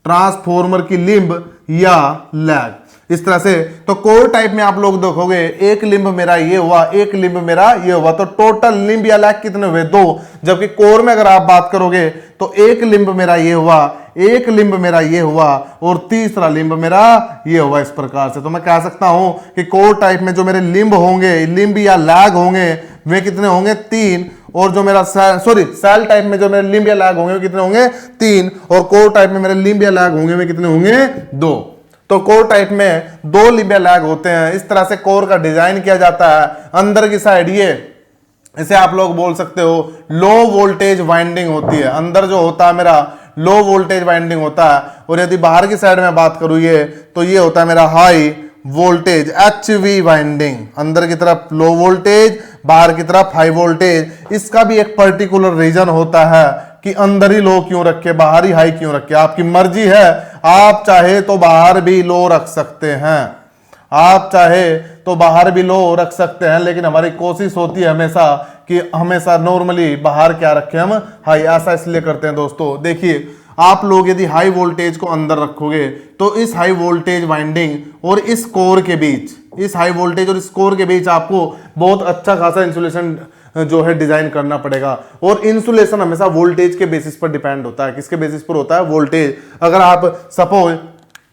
ट्रांसफॉर्मर की लिंब या लैग, इस तरह से। तो कोर टाइप में आप लोग देखोगे एक लिंब मेरा ये हुआ, एक लिंब मेरा ये हुआ, तो टोटल लिंब या लैग कितने हुए, 2। जबकि कोर में अगर आप बात करोगे तो एक लिंब मेरा ये हुआ, एक लिंब मेरा ये हुआ, और तीसरा लिंब मेरा ये हुआ, इस प्रकार से। तो मैं कह सकता हूं कि कोर टाइप में जो मेरे लिंब होंगे, लिंब या लैग होंगे, वे कितने होंगे, 3। और जो मेरा सेल टाइप में जो मेरे लिंब या लैग होंगे वे कितने होंगे, 3। और कोर टाइप में मेरे लिंब या लैग होंगे वे कितने होंगे, 2। तो कोर टाइप में 2 लिंब या लैग होते हैं। इस तरह से कोर का डिजाइन किया जाता है। अंदर की साइड इसे आप लोग बोल सकते हो लो वोल्टेज वाइंडिंग होती है। अंदर जो होता है मेरा लो वोल्टेज वाइंडिंग होता है, और यदि बाहर की साइड में बात करूं तो ये होता है मेरा हाई वोल्टेज HV वाइंडिंग। अंदर की तरफ लो वोल्टेज, बाहर की तरफ हाई वोल्टेज। इसका भी एक पर्टिकुलर रीजन होता है कि अंदर ही लो क्यों रखे, बाहर ही हाई क्यों रखे, आपकी मर्जी है। आप चाहे तो बाहर भी लो रख सकते हैं, आप चाहे तो बाहर भी लो रख सकते हैं, लेकिन हमारी कोशिश होती है हमेशा कि हमेशा नॉर्मली बाहर क्या रखें हम, हाई। ऐसा इसलिए करते हैं दोस्तों, देखिए आप लोग यदि हाई वोल्टेज को अंदर रखोगे तो इस हाई वोल्टेज वाइंडिंग और इस कोर के बीच, इस हाई वोल्टेज और इस कोर के बीच आपको बहुत अच्छा खासा इंसुलेशन जो है डिजाइन करना पड़ेगा। और इंसुलेशन हमेशा वोल्टेज के बेसिस पर डिपेंड होता है। किसके बेसिस पर होता है, वोल्टेज। अगर आप सपोज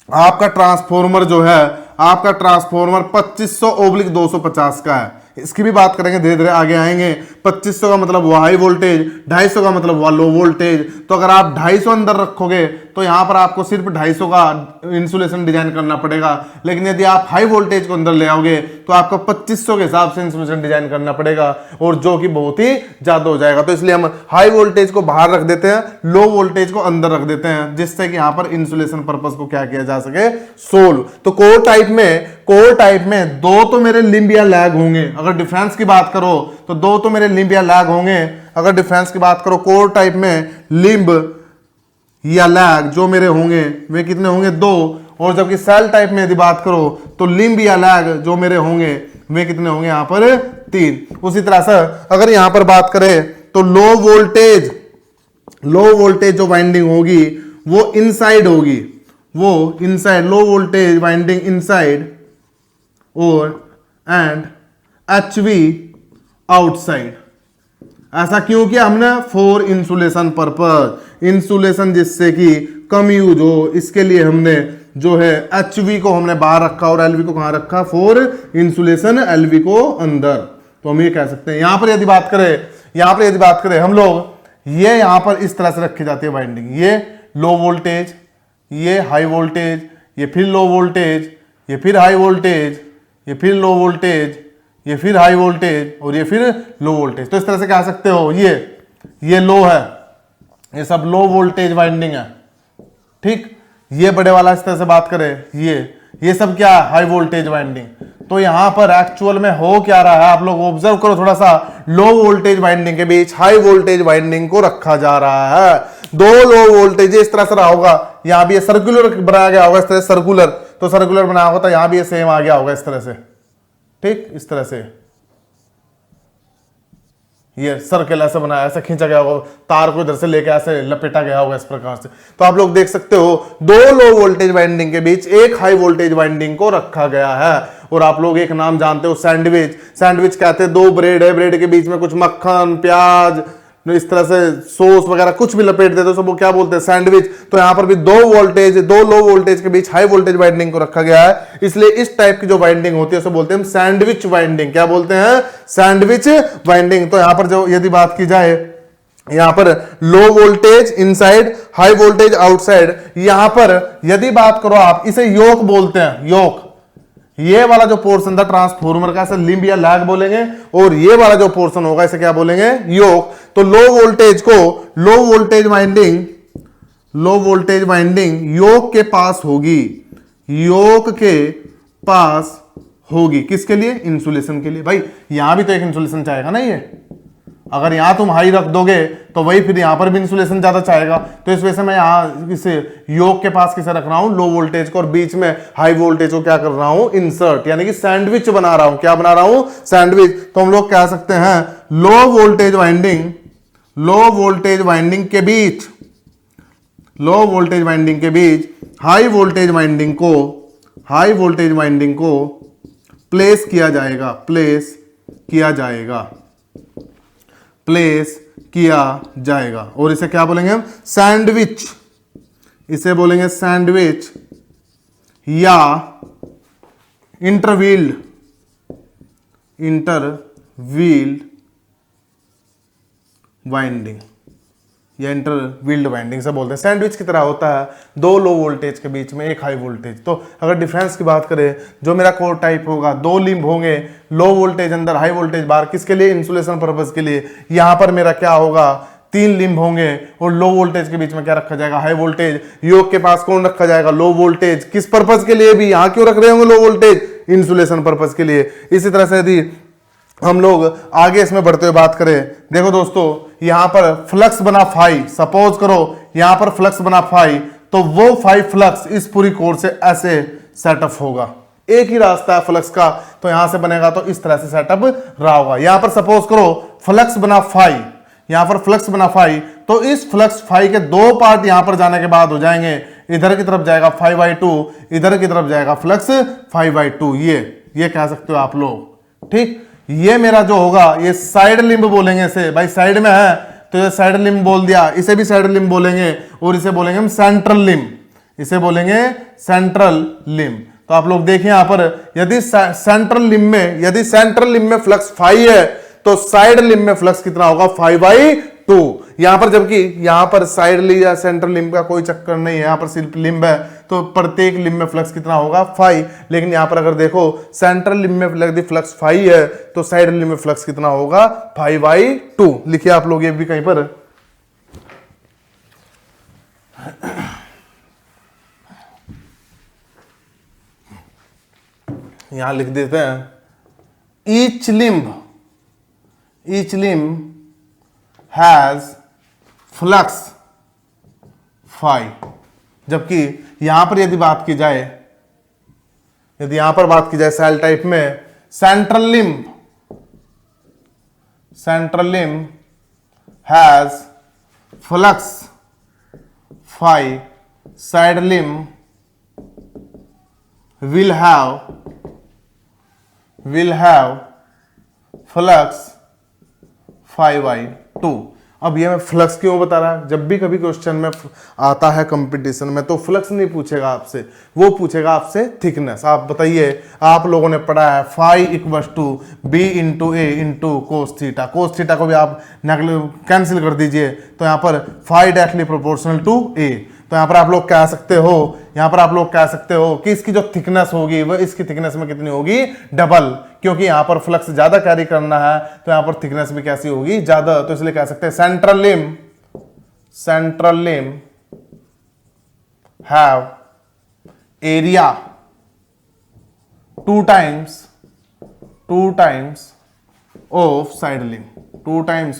आपका ट्रांसफॉर्मर जो है, आपका ट्रांसफॉर्मर 2500/250 का है, इसकी भी बात करेंगे धीरे धीरे आगे आएंगे। 2500 का मतलब हुआ हाई वोल्टेज, 250 का मतलब हुआ लो वोल्टेज। तो अगर आप 250 अंदर रखोगे तो यहां पर आपको सिर्फ 250 का इंसुलेशन डिजाइन करना पड़ेगा, लेकिन यदि आप हाई वोल्टेज को अंदर ले आओगे तो आपको 2500 के हिसाब से इंसुलेशन डिजाइन करना पड़ेगा, और जो कि बहुत ही ज्यादा हो जाएगा। तो इसलिए हम हाई वोल्टेज को बाहर रख देते हैं, लो वोल्टेज को अंदर रख देते हैं, जिससे कि यहां पर इंसुलेशन पर्पस को क्या किया जा सके, सोल्व। तो कोर टाइप में 2 तो मेरे लिंब या लैग होंगे। अगर डिफरेंस की बात करो तो 2 तो मेरे लिंब या लैग होंगे। अगर डिफरेंस की बात करो कोर टाइप में लिंब या लैग जो मेरे होंगे वे कितने होंगे, 2। और जबकि सेल टाइप में यदि बात करो तो लिंब या लैग जो मेरे होंगे वे कितने होंगे, यहां पर 3। उसी तरह से अगर यहां पर बात करें तो लो वोल्टेज जो वाइंडिंग होगी वो इनसाइड होगी, वो inside low voltage winding inside और एंड HV आउटसाइड। ऐसा क्यों किया हमने, फॉर इंसुलेशन पर्पस, इंसुलेशन जिससे कि कम यूज हो, इसके लिए हमने जो है HV को हमने बाहर रखा और LV को कहां रखा, फॉर इंसुलेशन, LV को अंदर। तो हम ये कह सकते हैं। यहां पर यदि बात करें हम लोग, ये यहां पर इस तरह से रखी जाती है वाइंडिंग, ये लो वोल्टेज, ये हाई वोल्टेज, ये फिर लो वोल्टेज, ये फिर हाई वोल्टेज, ये फिर लो वोल्टेज, ये फिर हाई वोल्टेज, और ये फिर लो वोल्टेज। तो इस तरह से कह सकते हो ये लो है, ये सब लो वोल्टेज वाइंडिंग है, ठीक। ये बड़े वाला इस तरह से बात करें, ये सब क्या है, हाई वोल्टेज वाइंडिंग। तो यहां पर एक्चुअल में हो क्या रहा है, आप लोग ऑब्जर्व करो थोड़ा सा। लो वोल्टेज वाइंडिंग के बीच हाई वोल्टेज वाइंडिंग को रखा जा रहा है। 2 लो वोल्टेज इस तरह से रहा होगा, यहां भी ये सर्कुलर बनाया गया होगा, इस तरह सर्कुलर, तो सर्कुलर बनाया होगा तो यहां भी ये सेम आ गया होगा इस तरह से, ठीक, इस तरह से। ये सर्कल ऐसे बनाया, ऐसे खींचा गया होगा, तार को इधर से लेके ऐसे लपेटा गया होगा इस प्रकार से। तो आप लोग देख सकते हो दो लो वोल्टेज वाइंडिंग के बीच एक हाई वोल्टेज वाइंडिंग को रखा गया है। और आप लोग एक नाम जानते हो सैंडविच। सैंडविच कहते हैं दो ब्रेड है, ब्रेड के बीच में कुछ मक्खन, प्याज, इस तरह से सॉस वगैरह कुछ भी लपेट देते हो, सब वो क्या बोलते हैं, सैंडविच। तो यहां पर भी दो लो वोल्टेज के बीच हाई वोल्टेज वाइंडिंग को रखा गया है, इसलिए इस टाइप की जो वाइंडिंग होती है उसे बोलते हैं सैंडविच वाइंडिंग। क्या बोलते हैं, सैंडविच वाइंडिंग। तो यहां पर जो यदि बात की जाए, यहां पर low voltage inside, high voltage outside. यहां पर यदि बात करो आप, इसे योक बोलते हैं, योक। ये वाला जो पोर्शन था ट्रांसफॉर्मर का, इसे लिंब या लैग बोलेंगे, और ये वाला जो पोर्शन होगा इसे क्या बोलेंगे, योक। तो लो वोल्टेज को लो वोल्टेज वाइंडिंग योक के पास होगी, योक के पास होगी। किसके लिए, इंसुलेशन के लिए। भाई यहां भी तो एक इंसुलेशन चाहेगा ना ये, अगर यहां तुम हाई रख दोगे तो वही फिर यहां पर भी इंसुलेशन ज्यादा चाहेगा। तो इस वजह से मैं यहां इसे योक के पास किसे रख रहा हूं, लो वोल्टेज को, और बीच में हाई वोल्टेज को क्या कर रहा हूं, इंसर्ट, यानी कि सैंडविच बना रहा हूं। क्या बना रहा हूं, सैंडविच। तो हम लोग कह सकते हैं लो वोल्टेज वाइंडिंग के बीच, लो वोल्टेज वाइंडिंग के बीच हाई वोल्टेज वाइंडिंग को प्लेस किया जाएगा, और इसे क्या बोलेंगे हम, सैंडविच। इसे बोलेंगे सैंडविच या इंटरव्हील्ड वाइंडिंग, या इंटरव्हील्ड वाइंडिंग से बोलते हैं। सैंडविच की तरह होता है, दो लो वोल्टेज के बीच में एक हाई वोल्टेज। तो अगर डिफरेंस की बात करें, जो मेरा कोर टाइप होगा, दो लिंब होंगे, लो वोल्टेज अंदर, हाई वोल्टेज बाहर। किसके लिए, इंसुलेशन पर्पज के लिए। यहां पर मेरा क्या होगा, तीन लिंब होंगे, और लो वोल्टेज के बीच में क्या रखा जाएगा, हाई वोल्टेज। योक के पास कौन रखा जाएगा, लो वोल्टेज। किस पर्पज के लिए भी, यहां क्यों रख रहे होंगे लो वोल्टेज, इंसुलेशन पर्पज के लिए। इसी तरह से यदि हम लोग आगे इसमें बढ़ते हुए बात करें, देखो दोस्तों, यहां पर फ्लक्स बना फाई, सपोज करो यहां पर फ्लक्स बना फाई, तो वो फाई फ्लक्स इस पूरी कोर से ऐसे सेटअप होगा। एक ही रास्ता है फ्लक्स का, तो यहां से बनेगा तो इस तरह से सेटअप रहा होगा। यहां पर सपोज करो फ्लक्स बना फाई, यहां पर फ्लक्स बना फाई, तो इस फ्लक्स फाई के दो पार्ट यहां पर जाने के बाद हो जाएंगे। इधर की तरफ जाएगा 5/2, इधर की तरफ जाएगा फ्लक्स 5/2। ये कह सकते हो आप लोग, ठीक। ये मेरा जो होगा, ये साइड लिंब बोलेंगे इसे, भाई साइड में है तो ये साइड लिंब बोल दिया, इसे भी साइड लिंब बोलेंगे, और इसे बोलेंगे हम सेंट्रल लिंब, इसे बोलेंगे सेंट्रल लिंब। तो आप लोग देखिए यहां पर, यदि सेंट्रल लिंब में फ्लक्स 5 है, तो साइड लिंब में फ्लक्स कितना होगा, 5/2। यहां पर, जबकि यहां पर साइड लिंब या सेंट्रल लिंब का कोई चक्कर नहीं है, यहां पर सिर्फ लिंब है, तो प्रत्येक लिंब में फ्लक्स कितना होगा, 5। लेकिन यहां पर अगर देखो सेंट्रल लिंब में यदि फ्लक्स 5 है, तो साइड लिंब में फ्लक्स कितना होगा, 5/2। लिखिए आप लोग ये भी कहीं पर, यहां लिख देते हैं, ईच लिंब हैज फ्लक्स 5। जबकि यहां पर यदि बात की जाए, सेल टाइप में, central limb has flux 5, side limb will have flux 5/2। अब ये मैं फ्लक्स क्यों बता रहा, जब भी कभी क्वेश्चन में आता है कंपटीशन में, तो फ्लक्स नहीं पूछेगा आपसे, वो पूछेगा आपसे थिकनेस। आप बताइए, आप लोगों ने पढ़ा है phi equals to B into A into cos theta. Cos theta को भी आप कैंसिल कर दीजिए, तो यहाँ पर phi directly proportional to A. तो यहाँ पर आप लोग कह सकते हो कि इसकी जो थिकनेस होगी वह इसकी थिकनेस में कितनी होगी, डबल। क्योंकि यहां पर फ्लक्स ज्यादा कैरी करना है, तो यहां पर थिकनेस भी कैसी होगी, ज्यादा। तो इसलिए कह सकते हैं central limb have area 2 times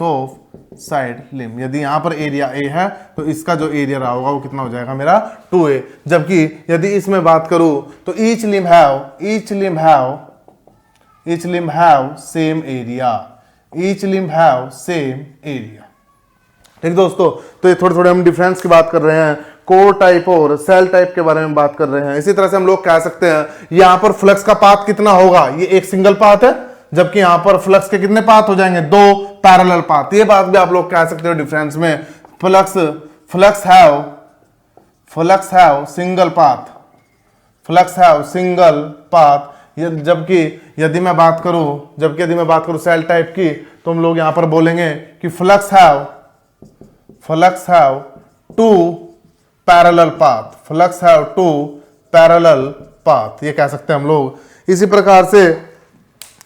of side limb. यदि यहां पर एरिया ए है, तो इसका जो एरिया रहा होगा वो कितना हो जाएगा मेरा, 2a। जबकि यदि इसमें बात करूं, तो each limb have same area. Each limb have same area. ठीक दोस्तों, तो ये थोड़े थोड़े हम डिफरेंस की बात कर रहे हैं, कोर टाइप और सेल टाइप के बारे में बात कर रहे हैं। इसी तरह से हम लोग कह सकते हैं यहां पर फ्लक्स का पाथ कितना होगा, ये एक सिंगल पाथ है, जबकि यहां पर फ्लक्स के कितने पाथ हो जाएंगे, दो पैरेलल पाथ। ये बात भी आप लोग कह सकते हो डिफरेंस में, flux have single path, flux have single path. जबकि यदि मैं बात करूं सेल टाइप की, तो हम लोग यहां पर बोलेंगे कि flux have two parallel path, flux have two parallel path, ये कह सकते हैं हम लोग। इसी प्रकार से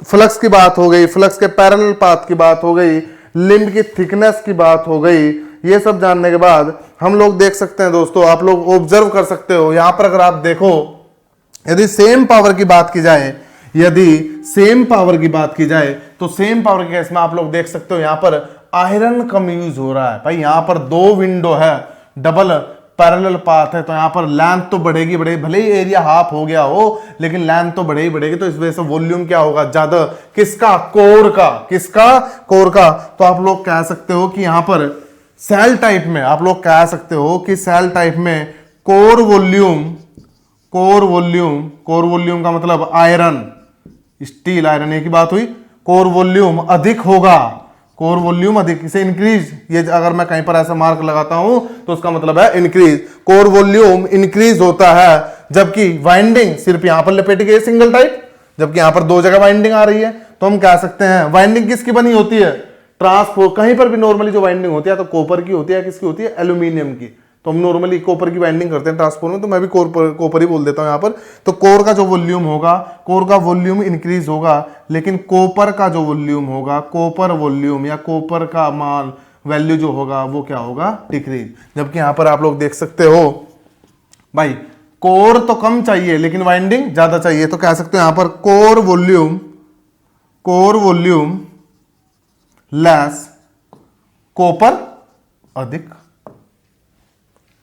फ्लक्स की बात हो गई, फ्लक्स के पैरेलल पाथ की बात हो गई, लिम्ब की थिकनेस की बात हो गई। ये सब जानने के बाद हम लोग देख सकते हैं दोस्तों, आप लोग ऑब्जर्व कर सकते हो यहां पर, अगर आप देखो यदि सेम पावर की बात की जाए, तो सेम पावर के केस में आप लोग देख सकते हो यहां पर आयरन कम यूज हो रहा है। भाई यहां पर दो विंडो है, डबल पैरेलल पाथ है, तो यहां पर लेंथ तो बढ़ेगी, भले ही एरिया हाफ हो गया हो, लेकिन लेंथ तो बढ़ेगी। तो इस वजह से वॉल्यूम क्या होगा, ज्यादा, किसका, कोर का। तो आप लोग कह सकते हो कि यहां पर सेल टाइप में, आप लोग कह सकते हो कि सेल टाइप में कोर वॉल्यूम का मतलब आयरन, स्टील, आयरन, एक ही बात हुई। कोर वॉल्यूम अधिक होगा, कोर वॉल्यूम अधिक, इसे इंक्रीज, ये अगर मैं कहीं पर ऐसा मार्क लगाता हूं तो उसका मतलब है इंक्रीज, कोर वॉल्यूम इंक्रीज होता है। जबकि वाइंडिंग सिर्फ यहां पर लपेटी गई सिंगल टाइप, जबकि यहां पर दो जगह वाइंडिंग आ रही है, तो हम कह सकते हैं वाइंडिंग किसकी बनी होती है, ट्रांसफॉर्मर। कहीं पर भी नॉर्मली जो वाइंडिंग होती है तो कॉपर की होती है, किसकी होती है, एल्यूमिनियम की। तो हम नॉर्मली कॉपर की वाइंडिंग करते हैं ट्रांसफॉर्मर में, तो मैं भी कॉपर ही बोल देता हूं यहां पर। तो कोर का जो वॉल्यूम होगा, कोर का वॉल्यूम इंक्रीज होगा, लेकिन कॉपर का जो वॉल्यूम होगा, कॉपर वॉल्यूम या कॉपर का मान वैल्यू जो होगा वो क्या होगा, डिक्रीज। जबकि यहां पर आप लोग देख सकते हो भाई कोर तो कम चाहिए लेकिन वाइंडिंग ज्यादा चाहिए, तो कह सकते हो यहां पर कोर वॉल्यूम लेस, कॉपर अधिक।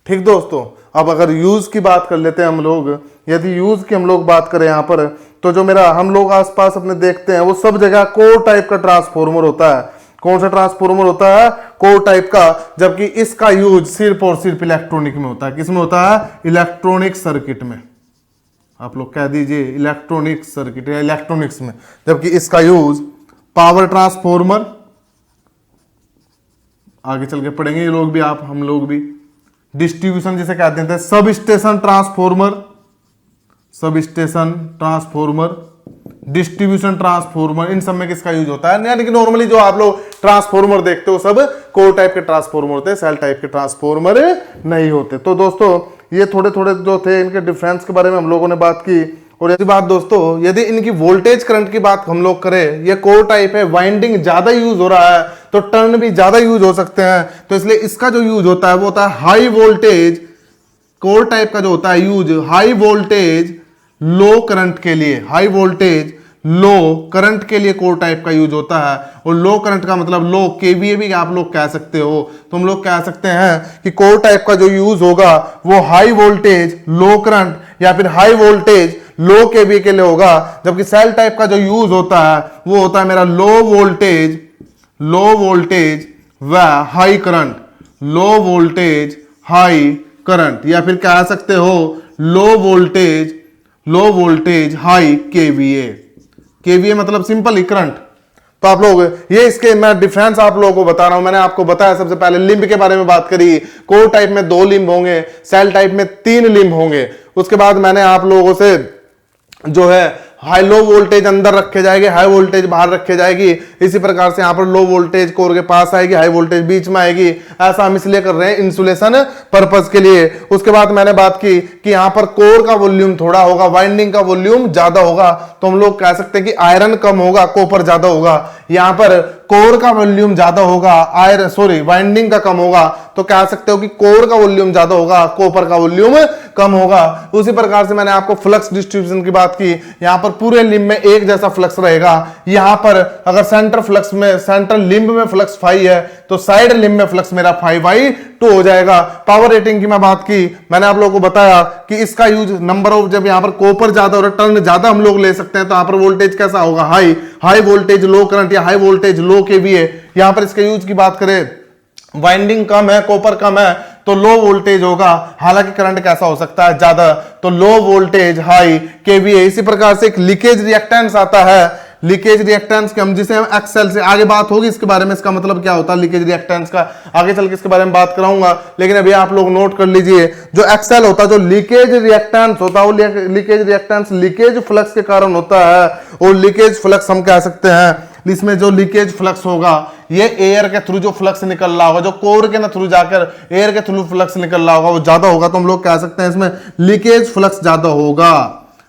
ठीक दोस्तों, अब अगर यूज की बात कर लेते हैं हम लोग, यदि यूज की हम लोग बात करें यहां पर, तो जो मेरा हम लोग आसपास अपने देखते हैं वो सब जगह कोर टाइप का ट्रांसफॉर्मर होता है। कौन सा ट्रांसफॉर्मर होता है, कोर टाइप का। जबकि इसका यूज सिर्फ और सिर्फ इलेक्ट्रॉनिक में होता है। किसमें होता है, इलेक्ट्रॉनिक सर्किट में, आप लोग कह दीजिए इलेक्ट्रॉनिक सर्किट या इलेक्ट्रॉनिक्स में। जबकि इसका यूज पावर ट्रांसफॉर्मर, आगे चल के पढ़ेंगे ये लोग भी, आप हम लोग भी, डिस्ट्रीब्यूशन जिसे कहते हैं, substation transformer, distribution transformer, इन सब में किसका यूज होता है, यानी कि नॉर्मली जो आप लोग ट्रांसफॉर्मर देखते हो सब कोर टाइप के ट्रांसफॉर्मर होते हैं, सेल टाइप के ट्रांसफॉर्मर नहीं होते। तो दोस्तों ये थोड़े थोड़े जो थे इनके डिफरेंस के बारे में हम लोगों ने बात की। और यदि बात दोस्तों, यदि इनकी वोल्टेज करंट की बात हम लोग करें, ये कोर टाइप है, वाइंडिंग ज्यादा यूज हो रहा है तो टर्न भी ज्यादा यूज हो सकते हैं, तो इसलिए इसका जो यूज होता है वो होता है हाई वोल्टेज। कोर टाइप का जो होता है यूज हाई वोल्टेज लो करंट के लिए, हाई वोल्टेज लो करंट के लिए कोर टाइप का यूज होता है। और लो करंट का मतलब लो केवीए भी आप लोग कह सकते हो। तो हम लोग कह सकते हैं कि कोर टाइप का जो यूज होगा वो हाई वोल्टेज लो करंट या फिर हाई वोल्टेज लो केवीए के लिए होगा। जबकि सेल टाइप का जो यूज होता है वो होता है मेरा लो वोल्टेज व high current, low voltage high current, या फिर कह सकते हो low voltage high KVA. KVA मतलब सिंपल ही करंट। तो आप लोग ये इसके मैं डिफरेंस आप लोगों को बता रहा हूं। मैंने आपको बताया सबसे पहले लिम्ब के बारे में बात करी, कोर टाइप में 2 लिम्ब होंगे, सेल टाइप में 3 लिम्ब होंगे। उसके बाद मैंने आप लोगों से जो है हाई लो वोल्टेज अंदर रखे जाएगी, हाई वोल्टेज बाहर रखे जाएगी। इसी प्रकार से यहां पर लो वोल्टेज कोर के पास आएगी, हाई वोल्टेज बीच में आएगी। ऐसा हम इसलिए कर रहे हैं इंसुलेशन पर्पस के लिए। उसके बाद मैंने बात की कि यहां पर कोर का वॉल्यूम थोड़ा होगा, वाइंडिंग का वॉल्यूम ज्यादा होगा। तो हम लोग कह सकते हैं कि आयरन कम होगा, कॉपर ज्यादा होगा। यहां पर कोर का वॉल्यूम ज्यादा होगा, वाइंडिंग का कम होगा। तो कह सकते हो कि कोर का वॉल्यूम ज्यादा होगा, कॉपर का वॉल्यूम कम होगा। उसी प्रकार से मैंने आपको फ्लक्स डिस्ट्रीब्यूशन की बात की। यहां पर पूरे लिम्ब में एक जैसा फ्लक्स रहेगा। यहां पर अगर सेंट्रल लिम्ब में फ्लक्स फाई है, तो साइड लिंब में फ्लक्स मेरा 5/2 हो जाएगा। पावर रेटिंग की मैं बात की, मैंने आप लोगों को बताया कि इसका यूज नंबर ऑफ, जब यहां पर कॉपर ज्यादा और टर्न ज्यादा हम लोग ले सकते हैं तो यहां पर वोल्टेज कैसा होगा, हाई वोल्टेज लो करंट या हाई वोल्टेज लो केवीए। यहां पर इसके यूज की बात करें, वाइंडिंग कम है, कॉपर कम है तो लो वोल्टेज होगा, हालांकि करंट कैसा हो सकता है, ज्यादा, तो लो वोल्टेज हाई केवीए। इसी प्रकार से एक लीकेज रिएक्टेंस आता है, लीकेज रिएक्टेंस के हम जिसे हम एक्सेल से आगे बात होगी इसके बारे में, इसका मतलब क्या होता है लीकेज रिएक्टेंस का, आगे चल के इसके बारे में बात कराऊंगा। लेकिन अभी आप लोग नोट कर लीजिए, जो एक्सेल होता है, जो लीकेज रिएक्टेंस होता है, वो लीकेज रिएक्टेंस लीकेज फ्लक्स के कारण होता है। और लीकेज फ्लक्स हम कह सकते हैं, इसमें जो लीकेज फ्लक्स होगा ये एयर के थ्रू जो फ्लक्स निकल रहा होगा, जो कोर के ना थ्रू जाकर एयर के थ्रू फ्लक्स निकल रहा होगा वो ज्यादा होगा, तो हम लोग कह सकते हैं इसमें लीकेज फ्लक्स ज्यादा होगा।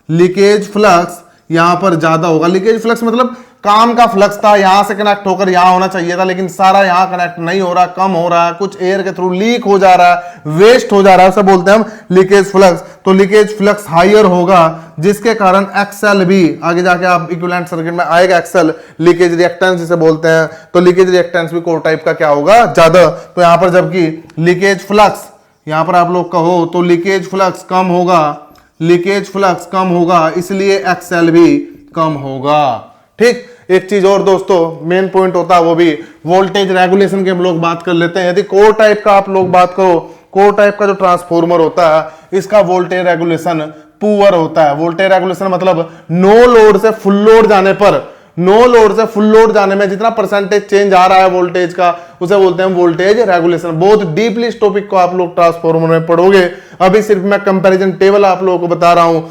लीकेज फ्लक्स यहां पर ज्यादा होगा। लीकेज फ्लक्स मतलब काम का फ्लक्स था, यहां से कनेक्ट होकर यहां होना चाहिए था, लेकिन सारा यहां कनेक्ट नहीं हो रहा, कम हो रहा है, कुछ एयर के थ्रू लीक हो जा रहा है, वेस्ट हो जा रहा है, उसे बोलते हैं हम लीकेज फ्लक्स। तो लीकेज फ्लक्स हायर होगा, जिसके कारण एक्सेल भी आगे जाके आप इक्विवेलेंट सर्किट में आएगा, एक्सेल लीकेज रिएक्टेंस जिसे बोलते हैं। तो लीकेज रिएक्टेंस भी कोर टाइप का क्या होगा, ज्यादा। तो यहां पर जबकि लीकेज फ्लक्स, यहां पर आप लोग कहो तो लीकेज फ्लक्स कम होगा, लीकेज फ्लक्स कम होगा, इसलिए एक्सेल भी कम होगा। ठीक, एक चीज और दोस्तों मेन पॉइंट होता है वो भी वोल्टेज रेगुलेशन की हम लोग बात कर लेते हैं। यदि कोर टाइप का आप लोग बात करो, कोर टाइप का जो ट्रांसफॉर्मर होता है इसका वोल्टेज रेगुलेशन पुअर होता है। वोल्टेज रेगुलेशन मतलब नो लोड से फुल लोड जाने पर, नो लोड से फुल लोड जाने में जितना परसेंटेज चेंज आ रहा है वोल्टेज का, उसे बोलते हैं वोल्टेज रेगुलेशन। बहुत डीपली इस टॉपिक को आप लोग ट्रांसफॉर्मर में पढ़ोगे, अभी सिर्फ मैं कंपैरिजन टेबल आप लोगों को बता रहा हूं।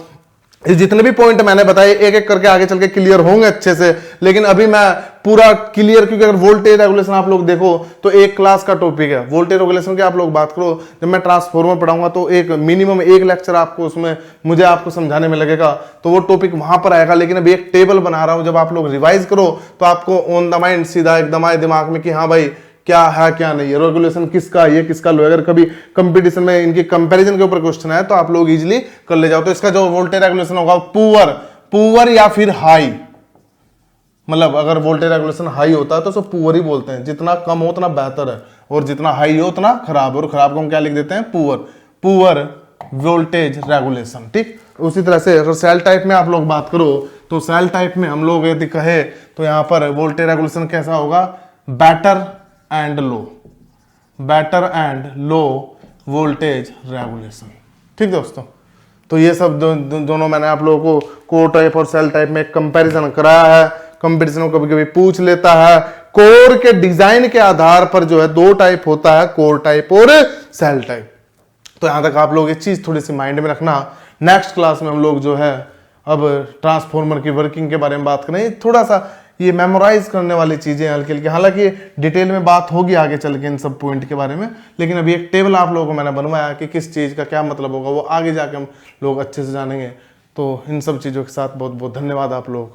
जितने भी पॉइंट मैंने बताए एक एक करके आगे चल के क्लियर होंगे अच्छे से, लेकिन अभी मैं पूरा क्लियर, क्योंकि अगर वोल्टेज रेगुलेशन आप लोग देखो तो एक क्लास का टॉपिक है। वोल्टेज रेगुलेशन की आप लोग बात करो, जब मैं ट्रांसफॉर्मर पढ़ाऊंगा तो एक मिनिमम एक लेक्चर आपको उसमें मुझे आपको समझाने में लगेगा, तो वो टॉपिक वहां पर आएगा। लेकिन अभी एक टेबल बना रहा हूं, जब आप लोग रिवाइज करो तो आपको ऑन द माइंड सीधा एकदम आए दिमाग में कि हाँ भाई क्या है क्या नहीं है, रेगुलेशन किसका ये किसका लो। अगर कभी कंपटीशन में इनकी कंपैरिजन के ऊपर क्वेश्चन है तो आप लोग इजीली कर ले जाओ। तो इसका जो वोल्टेज रेगुलेशन होगा पुअर या फिर हाई, मतलब अगर वोल्टेज रेगुलेशन हाई होता है तो सब पुअर ही बोलते हैं, जितना कम हो उतना बेहतर है, और जितना हाई हो उतना खराब है, और खराब को हम क्या लिख देते हैं, पुअर वोल्टेज रेगुलेशन। ठीक, उसी तरह से अगर सेल टाइप में आप लोग बात करो तो सेल टाइप में हम लोग यदि कहे तो यहां पर वोल्टेज रेगुलेशन कैसा होगा, better and low voltage regulation. ठीक दोस्तों, तो ये सब दोनों मैंने आप लोगों को कोर टाइप और सेल टाइप में कंपैरिजन कराया है। कंपटीशन कभी कभी पूछ लेता है, कोर के डिजाइन के आधार पर जो है दो टाइप होता है, कोर टाइप और सेल टाइप। तो यहां तक आप लोग ये चीज थोड़ी सी माइंड में रखना। नेक्स्ट क्लास में हम लोग जो है अब ट्रांसफॉर्मर की वर्किंग के बारे में बात करें। थोड़ा सा ये मेमोराइज करने वाली चीजें हल्की हल्की, हालांकि डिटेल में बात होगी आगे चल के इन सब पॉइंट के बारे में, लेकिन अभी एक टेबल आप लोगों को मैंने बनवाया कि किस चीज का क्या मतलब होगा, वो आगे जाके हम लोग अच्छे से जानेंगे। तो इन सब चीजों के साथ बहुत बहुत धन्यवाद आप लोगों का।